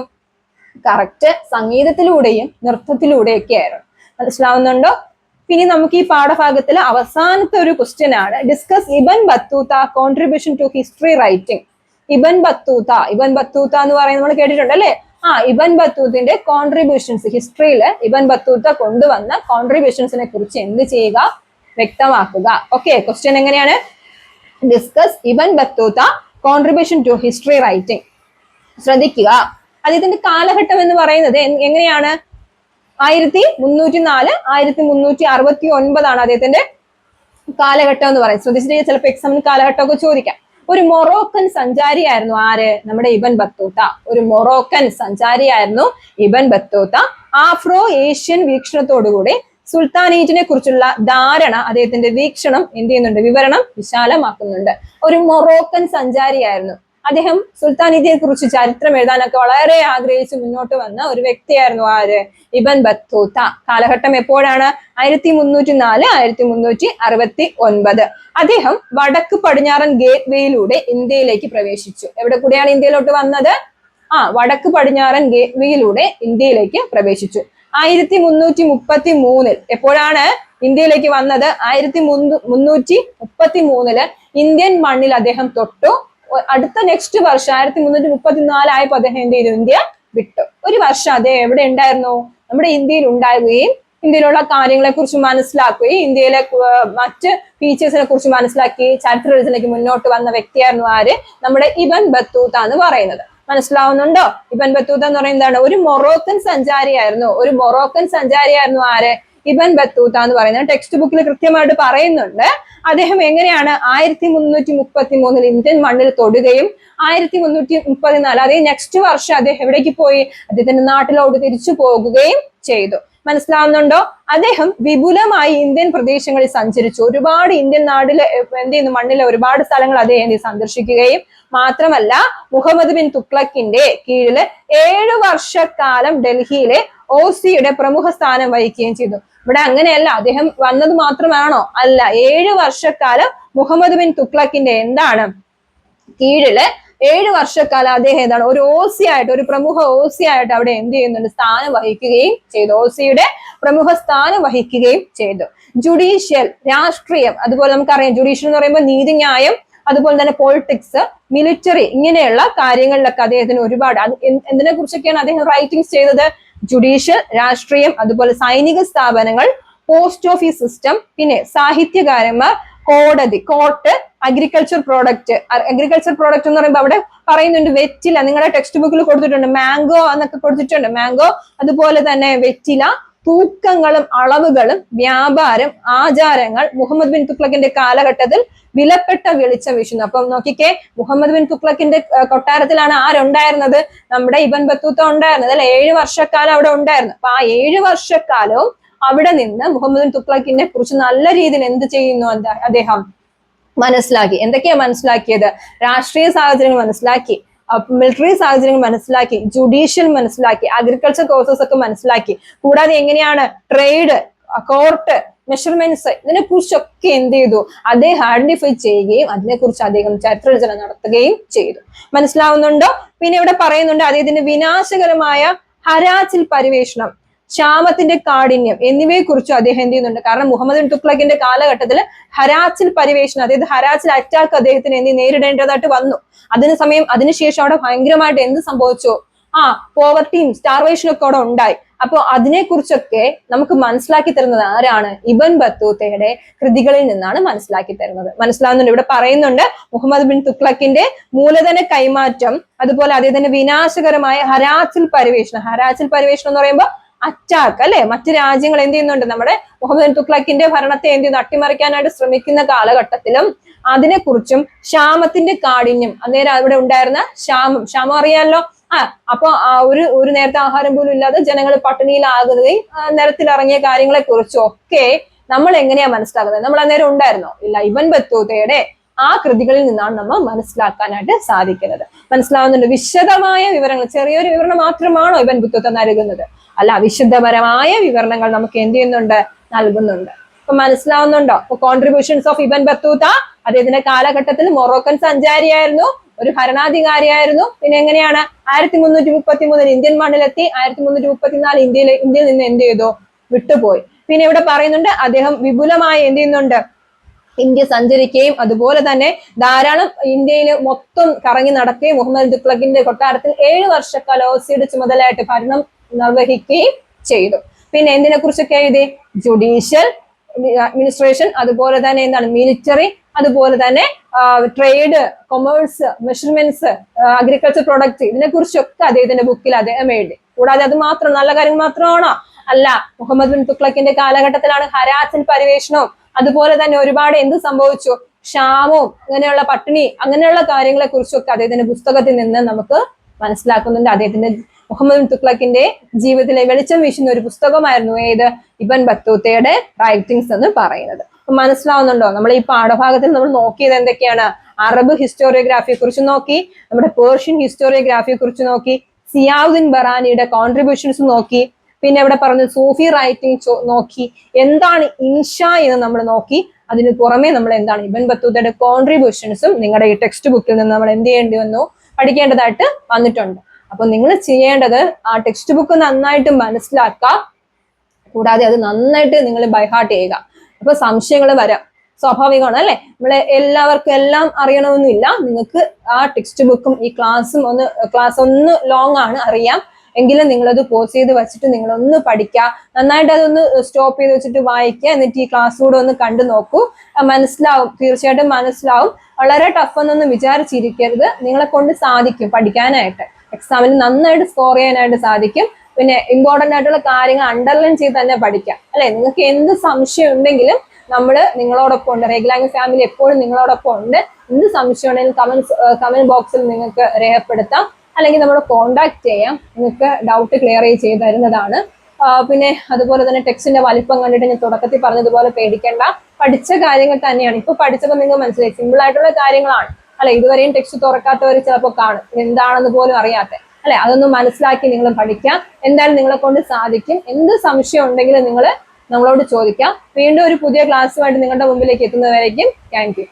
കറക്റ്റ് സംഗീതത്തിലൂടെയും നൃത്തത്തിലൂടെയൊക്കെ ആയിരുന്നു. മനസ്സിലാവുന്നുണ്ടോ? ഇനി നമുക്ക് ഈ പാഠഭാഗത്തിലെ അവസാനത്തെ ഒരു ക്വസ്റ്റ്യൻ ആണ്. Discuss Ibn Battuta contribution to history writing. Ibn Battuta എന്ന് പറയുന്നത് നമ്മൾ കേട്ടിട്ടുണ്ട് അല്ലെ? ഇബൻ ബത്തൂത്തിന്റെ കോൺട്രിബ്യൂഷൻസ്, ഹിസ്റ്ററിയില് ഇബൻ ബത്തൂത്ത കൊണ്ടുവന്ന കോൺട്രിബ്യൂഷൻസിനെ കുറിച്ച് എന്ത് ചെയ്യുക? വ്യക്തമാക്കുക. ഓക്കെ, ക്വസ്റ്റ്യൻ എങ്ങനെയാണ്? Discuss Ibn Battuta contribution to history writing. ശ്രദ്ധിക്കുക, അദ്ദേഹത്തിന്റെ കാലഘട്ടം എന്ന് പറയുന്നത് എങ്ങനെയാണ്? 1304 1369 അദ്ദേഹത്തിന്റെ കാലഘട്ടം എന്ന് പറയുന്നത്. ശ്രദ്ധിച്ചിട്ട് ചിലപ്പോൾ എക്സാമിന് കാലഘട്ടമൊക്കെ ചോദിക്കാം. ഒരു മൊറോക്കൻ സഞ്ചാരിയായിരുന്നു ആര്? നമ്മുടെ ഇബൻ ബത്തൂത്ത. ഒരു മൊറോക്കൻ സഞ്ചാരിയായിരുന്നു ഇബൻ ബത്തൂത്ത. ആഫ്രോ ഏഷ്യൻ വീക്ഷണത്തോടുകൂടി സുൽത്താനേറ്റിനെ കുറിച്ചുള്ള ധാരണ അദ്ദേഹത്തിന്റെ വീക്ഷണം എന്ത് ചെയ്യുന്നുണ്ട്? വിവരണം വിശാലമാക്കുന്നുണ്ട്. ഒരു മൊറോക്കൻ സഞ്ചാരിയായിരുന്നു അദ്ദേഹം. സുൽത്താനേറ്റിനെ കുറിച്ച് ചരിത്രം എഴുതാനൊക്കെ വളരെ ആഗ്രഹിച്ച് മുന്നോട്ട് വന്ന ഒരു വ്യക്തിയായിരുന്നു ആര്? ഇബൻ ബത്തൂത്ത. കാലഘട്ടം എപ്പോഴാണ്? 1304 1369. അദ്ദേഹം വടക്ക് പടിഞ്ഞാറൻ ഗേറ്റ് വേയിലൂടെ ഇന്ത്യയിലേക്ക് പ്രവേശിച്ചു. എവിടെ കൂടെയാണ് ഇന്ത്യയിലോട്ട് വന്നത്? വടക്ക് പടിഞ്ഞാറൻ ഗേറ്റ് വേയിലൂടെ ഇന്ത്യയിലേക്ക് പ്രവേശിച്ചു. 1333 എപ്പോഴാണ് ഇന്ത്യയിലേക്ക് വന്നത്? 1333 ഇന്ത്യൻ മണ്ണിൽ അദ്ദേഹം തൊട്ടു. അടുത്ത നെക്സ്റ്റ് വർഷം 1334 ആയപ്പോൾ അദ്ദേഹം എന്ത് ചെയ്തു? ഇന്ത്യ വിട്ടു. ഒരു വർഷം അദ്ദേഹം എവിടെ ഉണ്ടായിരുന്നു? നമ്മുടെ ഇന്ത്യയിൽ ഉണ്ടാവുകയും ഇന്ത്യയിലുള്ള കാര്യങ്ങളെ കുറിച്ച് മനസ്സിലാക്കുകയും ഇന്ത്യയിലെ മറ്റ് ഫീച്ചേഴ്സിനെ കുറിച്ച് മനസ്സിലാക്കി ചരിത്ര രചനയ്ക്ക് മുന്നോട്ട് വന്ന വ്യക്തിയായിരുന്നു ആര്? നമ്മുടെ ഇബൻ ബത്തൂത്ത എന്ന് പറയുന്നത്. മനസ്സിലാവുന്നുണ്ടോ? ഇബൻ ബത്തൂത്ത എന്ന് പറയുന്നത് ഒരു മൊറോക്കൻ സഞ്ചാരിയായിരുന്നു ആര്? ഇബൻ ബത്തൂത്ത എന്ന് പറയുന്നത് ടെക്സ്റ്റ് ബുക്കിൽ കൃത്യമായിട്ട് പറയുന്നുണ്ട്. അദ്ദേഹം എങ്ങനെയാണ് 1333 ഇന്ത്യൻ മണ്ണിൽ തൊടുകയും 1334 അതായത് നെക്സ്റ്റ് വർഷം അദ്ദേഹം എവിടേക്ക് പോയി? അദ്ദേഹത്തിന്റെ നാട്ടിലോട്ട് തിരിച്ചു പോകുകയും ചെയ്തു. മനസ്സിലാവുന്നുണ്ടോ? അദ്ദേഹം വിപുലമായി ഇന്ത്യൻ പ്രദേശങ്ങളിൽ സഞ്ചരിച്ചു. ഒരുപാട് ഇന്ത്യൻ നാട്ടിലെ മണ്ണിലെ ഒരുപാട് സ്ഥലങ്ങൾ അദ്ദേഹം സന്ദർശിക്കുകയും മാത്രമല്ല മുഹമ്മദ് ബിൻ തുഗ്ലക്കിന്റെ കീഴില് 7 വർഷക്കാലം ഡൽഹിയിലെ ഓസിയുടെ പ്രമുഖ സ്ഥാനം വഹിക്കുകയും ചെയ്തു. ഇവിടെ അങ്ങനെയല്ല, അദ്ദേഹം വന്നത് മാത്രമാണോ? അല്ല, 7 വർഷക്കാലം മുഹമ്മദ് ബിൻ തുഗ്ലക്കിന്റെ കീഴില് 7 വർഷക്കാലം അദ്ദേഹം ഒരു ഓസിയായിട്ട്, ഒരു പ്രമുഖ ഓസിയായിട്ട് അവിടെ സ്ഥാനം വഹിക്കുകയും ചെയ്തു. ഓസിയുടെ പ്രമുഖ സ്ഥാനം വഹിക്കുകയും ചെയ്തു. ജുഡീഷ്യൽ, രാഷ്ട്രീയം, അതുപോലെ നമുക്കറിയാം ജുഡീഷ്യൽ എന്ന് പറയുമ്പോൾ നീതിന്യായം, അതുപോലെ തന്നെ പൊളിറ്റിക്സ്, മിലിറ്ററി, ഇങ്ങനെയുള്ള കാര്യങ്ങളിലൊക്കെ അദ്ദേഹത്തിന് ഒരുപാട് എന്തിനെ കുറിച്ചൊക്കെയാണ് അദ്ദേഹം റൈറ്റിംഗ്സ് ചെയ്തത്? ജുഡീഷ്യൽ, രാഷ്ട്രീയം, അതുപോലെ സൈനിക സ്ഥാപനങ്ങൾ, പോസ്റ്റ് ഓഫീസ് സിസ്റ്റം, പിന്നെ സാഹിത്യകാരന്മാർ, കോടതി, കോർട്ട്, അഗ്രികൾച്ചർ പ്രോഡക്റ്റ് എന്ന് പറയുമ്പോൾ അവിടെ പറയുന്നുണ്ട് വെറ്റില. നിങ്ങളുടെ ടെക്സ്റ്റ് ബുക്കിൽ കൊടുത്തിട്ടുണ്ട്, മാംഗോ എന്നൊക്കെ കൊടുത്തിട്ടുണ്ട്. മാംഗോ, അതുപോലെ തന്നെ വെറ്റില, തൂക്കങ്ങളും അളവുകളും, വ്യാപാരം, ആചാരങ്ങൾ, മുഹമ്മദ് ബിൻ തുഗ്ലക്കിന്റെ കാലഘട്ടത്തിൽ വിലപ്പെട്ട വെളിച്ചം വീശുന്നു. അപ്പൊ നോക്കിക്കേ, മുഹമ്മദ് ബിൻ തുഗ്ലക്കിന്റെ കൊട്ടാരത്തിലാണ് ആരുണ്ടായിരുന്നത്? നമ്മുടെ ഇബൻ ബത്തൂത്ത ഉണ്ടായിരുന്നത് അല്ലെ? 7 വർഷക്കാലം അവിടെ ഉണ്ടായിരുന്നു. അപ്പൊ ആ 7 വർഷക്കാലവും അവിടെ നിന്ന് മുഹമ്മദ് ബിൻ തുഗ്ലക്കിനെ കുറിച്ച് നല്ല രീതിയിൽ എന്ത് ചെയ്യുന്നു അദ്ദേഹം? മനസ്സിലാക്കി. എന്തൊക്കെയാ മനസ്സിലാക്കിയത്? രാഷ്ട്രീയ സാഹചര്യങ്ങൾ മനസ്സിലാക്കി, മിലിറ്ററി സാഹചര്യങ്ങൾ മനസ്സിലാക്കി, ജുഡീഷ്യൽ മനസ്സിലാക്കി, അഗ്രികൾച്ചർ കോഴ്സസ് ഒക്കെ മനസ്സിലാക്കി. കൂടാതെ എങ്ങനെയാണ് ട്രേഡ്, കോർട്ട്, മെഷർമെന്റ്സ്, ഇതിനെ കുറിച്ചൊക്കെ എന്ത് ചെയ്തു? അദ്ദേഹം ഐഡന്റിഫൈ ചെയ്യുകയും അതിനെക്കുറിച്ച് അദ്ദേഹം ചരിത്രരചന നടത്തുകയും ചെയ്തു. മനസ്സിലാവുന്നുണ്ടോ? പിന്നെ ഇവിടെ പറയുന്നുണ്ട് അദ്ദേഹത്തിന്റെ വിനാശകരമായ ഹരാച്ചിൽ പരിവേഷണം, ക്ഷാമത്തിന്റെ കാഠിന്യം എന്നിവയെ കുറിച്ചും അദ്ദേഹം എന്ത് ചെയ്യുന്നുണ്ട്? കാരണം മുഹമ്മദ് ബിൻ തുഗ്ലക്കിന്റെ കാലഘട്ടത്തിൽ ഹരാച്ചിൽ പരിവേഷണം, അതായത് ഹരാച്ചിൽ അറ്റാക്ക് അദ്ദേഹത്തിന് നേരിടേണ്ടതായിട്ട് വന്നു. അതിനുശേഷം അവിടെ ഭയങ്കരമായിട്ട് എന്ത് സംഭവിച്ചു? പോവർട്ടിയും സ്റ്റാർവേഷനും ഒക്കെ അവിടെ ഉണ്ടായി. അപ്പൊ അതിനെ കുറിച്ചൊക്കെ നമുക്ക് മനസ്സിലാക്കി തരുന്നത് ആരാണ്? ഇബൻ ബത്തൂത്തയുടെ കൃതികളിൽ നിന്നാണ് മനസ്സിലാക്കി തരുന്നത്. മനസ്സിലാവുന്നുണ്ട്? ഇവിടെ പറയുന്നുണ്ട് മുഹമ്മദ് ബിൻ തുഗ്ലക്കിന്റെ മൂലധന കൈമാറ്റം, അതുപോലെ അദ്ദേഹത്തിന്റെ വിനാശകരമായ ഹരാച്ചിൽ പരിവേഷണം എന്ന് പറയുമ്പോൾ അറ്റാക്ക് അല്ലെ? മറ്റു രാജ്യങ്ങൾ എന്ത് ചെയ്യുന്നുണ്ട്? നമ്മുടെ മുഹമ്മദ് ബിൻ തുഗ്ലക്കിന്റെ ഭരണത്തെ അട്ടിമറിക്കാനായിട്ട് ശ്രമിക്കുന്ന കാലഘട്ടത്തിലും അതിനെക്കുറിച്ചും, ക്ഷാമത്തിന്റെ കാഠിന്യം, അന്നേരം അവിടെ ഉണ്ടായിരുന്ന ക്ഷാമം അറിയാമല്ലോ. അപ്പൊ ഒരു നേരത്തെ ആഹാരം പോലും ഇല്ലാതെ ജനങ്ങൾ പട്ടിണിയിലാകുകയും നിരത്തിലിറങ്ങിയ കാര്യങ്ങളെ കുറിച്ചും ഒക്കെ നമ്മൾ എങ്ങനെയാ മനസ്സിലാക്കുന്നത്? നമ്മൾ അന്നേരം ഉണ്ടായിരുന്നോ? ഇല്ല. ഇബൻ ബത്തൂത്തയുടെ ആ കൃതികളിൽ നിന്നാണ് നമ്മൾ മനസ്സിലാക്കാനായിട്ട് സാധിക്കുന്നത്. മനസ്സിലാവുന്നുണ്ട്? വിശദമായ വിവരങ്ങൾ, ചെറിയൊരു വിവരണം മാത്രമാണോ ഇബൻ ബത്തൂത്ത നൽകുന്നത്? അല്ല, വിശുദ്ധപരമായ വിവരണങ്ങൾ നമുക്ക് എന്ത് ചെയ്യുന്നുണ്ട്? നൽകുന്നുണ്ട്. അപ്പൊ മനസ്സിലാവുന്നുണ്ടോ? അപ്പൊ കോൺട്രിബ്യൂഷൻസ് ഓഫ് ഇബൻ ബത്തൂത്ത, അദ്ദേഹത്തിന്റെ കാലഘട്ടത്തിൽ മൊറോക്കൻ സഞ്ചാരിയായിരുന്നു, ഒരു ഭരണാധികാരിയായിരുന്നു. പിന്നെ എങ്ങനെയാണ് 1333 ഇന്ത്യൻ മണ്ണിലെത്തി, 1334 ഇന്ത്യയിൽ നിന്ന് എന്ത് ചെയ്തു? വിട്ടുപോയി. പിന്നെ ഇവിടെ പറയുന്നുണ്ട് അദ്ദേഹം വിപുലമായി എന്ത് ചെയ്യുന്നുണ്ട്? ഇന്ത്യ സഞ്ചരിക്കുകയും അതുപോലെ തന്നെ ധാരാളം ഇന്ത്യയിൽ മൊത്തം കറങ്ങി നടക്കുകയും മുഹമ്മദ് തുഗ്ലക്കിന്റെ കൊട്ടാരത്തിൽ 7 വർഷക്കാലം ഓസിയുടെ ചുമതലയായിട്ട് ഭരണം നിർവഹിക്കുകയും ചെയ്തു. പിന്നെ എന്തിനെ കുറിച്ചൊക്കെ എഴുതി? ജുഡീഷ്യൽ, അഡ്മിനിസ്ട്രേഷൻ, അതുപോലെ തന്നെ മിലിറ്ററി, അതുപോലെ തന്നെ trade, commerce, measurements, agriculture product, ഇതിനെ കുറിച്ചൊക്കെ അദ്ദേഹത്തിന്റെ ബുക്കിൽ അദ്ദേഹം എഴുതി. കൂടാതെ അത് മാത്രം നല്ല കാര്യങ്ങൾ മാത്രമാണോ? അല്ല. മുഹമ്മദ് ബിൻ തുഗ്ലക്കിന്റെ കാലഘട്ടത്തിലാണ് ഹരാച്ചിൽ പരിവേഷണവും, അതുപോലെ തന്നെ ഒരുപാട് എന്ത് സംഭവിച്ചു? ക്ഷാമവും, അങ്ങനെയുള്ള പട്ടിണി, അങ്ങനെയുള്ള കാര്യങ്ങളെ കുറിച്ചൊക്കെ അദ്ദേഹത്തിന്റെ പുസ്തകത്തിൽ നിന്ന് നമുക്ക് മനസ്സിലാക്കുന്നുണ്ട്. അദ്ദേഹത്തിന്റെ മുഹമ്മദ് ബിൻ തുഗ്ലക്കിന്റെ ജീവിതത്തിലെ വെളിച്ചം വീശുന്ന ഒരു പുസ്തകമായിരുന്നു ഏത്? ഇബൻ ബത്തൂത്തയുടെ റൈറ്റിംഗ്സ് എന്ന് പറയുന്നത്. അപ്പൊ മനസ്സിലാവുന്നുണ്ടോ? നമ്മൾ ഈ പാഠഭാഗത്തിൽ നമ്മൾ നോക്കിയത് എന്തൊക്കെയാണ്? അറബ് ഹിസ്റ്റോറിയോഗ്രാഫിയെ കുറിച്ച് നോക്കി, നമ്മുടെ പേർഷ്യൻ ഹിസ്റ്റോറിയോഗ്രാഫിയെ കുറിച്ച് നോക്കി, സിയാവുദ്ദീൻ ബറാനിയുടെ കോൺട്രിബ്യൂഷൻസ് നോക്കി, പിന്നെ ഇവിടെ പറഞ്ഞു സൂഫി റൈറ്റിംഗ് നോക്കി, എന്താണ് ഇൻഷ എന്ന് നമ്മൾ നോക്കി. അതിന് പുറമെ നമ്മൾ എന്താണ് ഇബൻ ബത്തൂത്തയുടെ കോൺട്രിബ്യൂഷൻസും നിങ്ങളുടെ ഈ ടെക്സ്റ്റ് ബുക്കിൽ നിന്ന് നമ്മൾ എന്ത് ചെയ്യേണ്ടി വന്നു? പഠിക്കേണ്ടതായിട്ട് വന്നിട്ടുണ്ട്. അപ്പൊ നിങ്ങൾ ചെയ്യേണ്ടത് ആ ടെക്സ്റ്റ് ബുക്ക് നന്നായിട്ട് മനസ്സിലാക്കുക, കൂടാതെ അത് നന്നായിട്ട് നിങ്ങൾ ബൈഹാർട്ട് ചെയ്യുക. അപ്പൊ സംശയങ്ങൾ വരാം, സ്വാഭാവികമാണ് അല്ലെ? നമ്മളെ എല്ലാവർക്കും എല്ലാം അറിയണമെന്നില്ല. നിങ്ങൾക്ക് ആ ടെക്സ്റ്റ് ബുക്കും ഈ ക്ലാസ് ഒന്ന് ലോങ് ആണ്, അറിയാം. എങ്കിലും നിങ്ങളത് പോസ് ചെയ്ത് വെച്ചിട്ട് നിങ്ങളൊന്ന് പഠിക്കുക, നന്നായിട്ട് അതൊന്ന് സ്റ്റോപ്പ് ചെയ്ത് വെച്ചിട്ട് വായിക്കുക. എന്നിട്ട് ഈ ക്ലാസ് കൂടെ ഒന്ന് കണ്ടു നോക്കൂ, മനസ്സിലാവും, തീർച്ചയായിട്ടും മനസ്സിലാവും. വളരെ ടഫ് എന്നൊന്നും വിചാരിച്ചിരിക്കരുത്, നിങ്ങളെ കൊണ്ട് സാധിക്കും പഠിക്കാനായിട്ട്. എക്സാമിൽ നന്നായിട്ട് സ്കോർ ചെയ്യാനായിട്ട് സാധിക്കും. പിന്നെ ഇമ്പോർട്ടന്റ് ആയിട്ടുള്ള കാര്യങ്ങൾ അണ്ടർലൈൻ ചെയ്ത് തന്നെ പഠിക്കാം അല്ലെ. നിങ്ങൾക്ക് എന്ത് സംശയം ഉണ്ടെങ്കിലും നമ്മൾ നിങ്ങളോടൊപ്പം ഉണ്ട്, റെഗുലർ ഫാമിലി എപ്പോഴും നിങ്ങളോടൊപ്പം ഉണ്ട്. എന്ത് സംശയം ഉണ്ടെങ്കിലും കമന്റ് ബോക്സിൽ നിങ്ങൾക്ക് രേഖപ്പെടുത്താം, അല്ലെങ്കിൽ നമ്മൾ കോണ്ടാക്ട് ചെയ്യാം. നിങ്ങൾക്ക് ഡൗട്ട് ക്ലിയർ ചെയ്ത് തരുന്നതാണ്. പിന്നെ അതുപോലെ തന്നെ ടെക്സ്റ്റിന്റെ വലിപ്പം കണ്ടിട്ട് ഞാൻ തുടക്കത്തിൽ പറഞ്ഞതുപോലെ പേടിക്കേണ്ട, പഠിച്ച കാര്യങ്ങൾ തന്നെയാണ്. ഇപ്പൊ പഠിച്ചപ്പോൾ നിങ്ങൾക്ക് മനസ്സിലായി സിമ്പിൾ ആയിട്ടുള്ള കാര്യങ്ങളാണ് അല്ലെ. ഇതുവരെയും ടെക്സ്റ്റ് തുറക്കാത്തവർ ചിലപ്പോൾ കാണും, എന്താണെന്ന് പോലും അറിയാത്ത അല്ലെ. അതൊന്നും മനസ്സിലാക്കി നിങ്ങൾ പഠിക്കാം, എന്തായാലും നിങ്ങളെ കൊണ്ട് സാധിക്കും. എന്ത് സംശയം ഉണ്ടെങ്കിലും നിങ്ങൾ നമ്മളോട് ചോദിക്കാം. വീണ്ടും ഒരു പുതിയ ക്ലാസ്സുമായിട്ട് നിങ്ങളുടെ മുമ്പിലേക്ക് എത്തുന്നവരേക്കും താങ്ക് യു.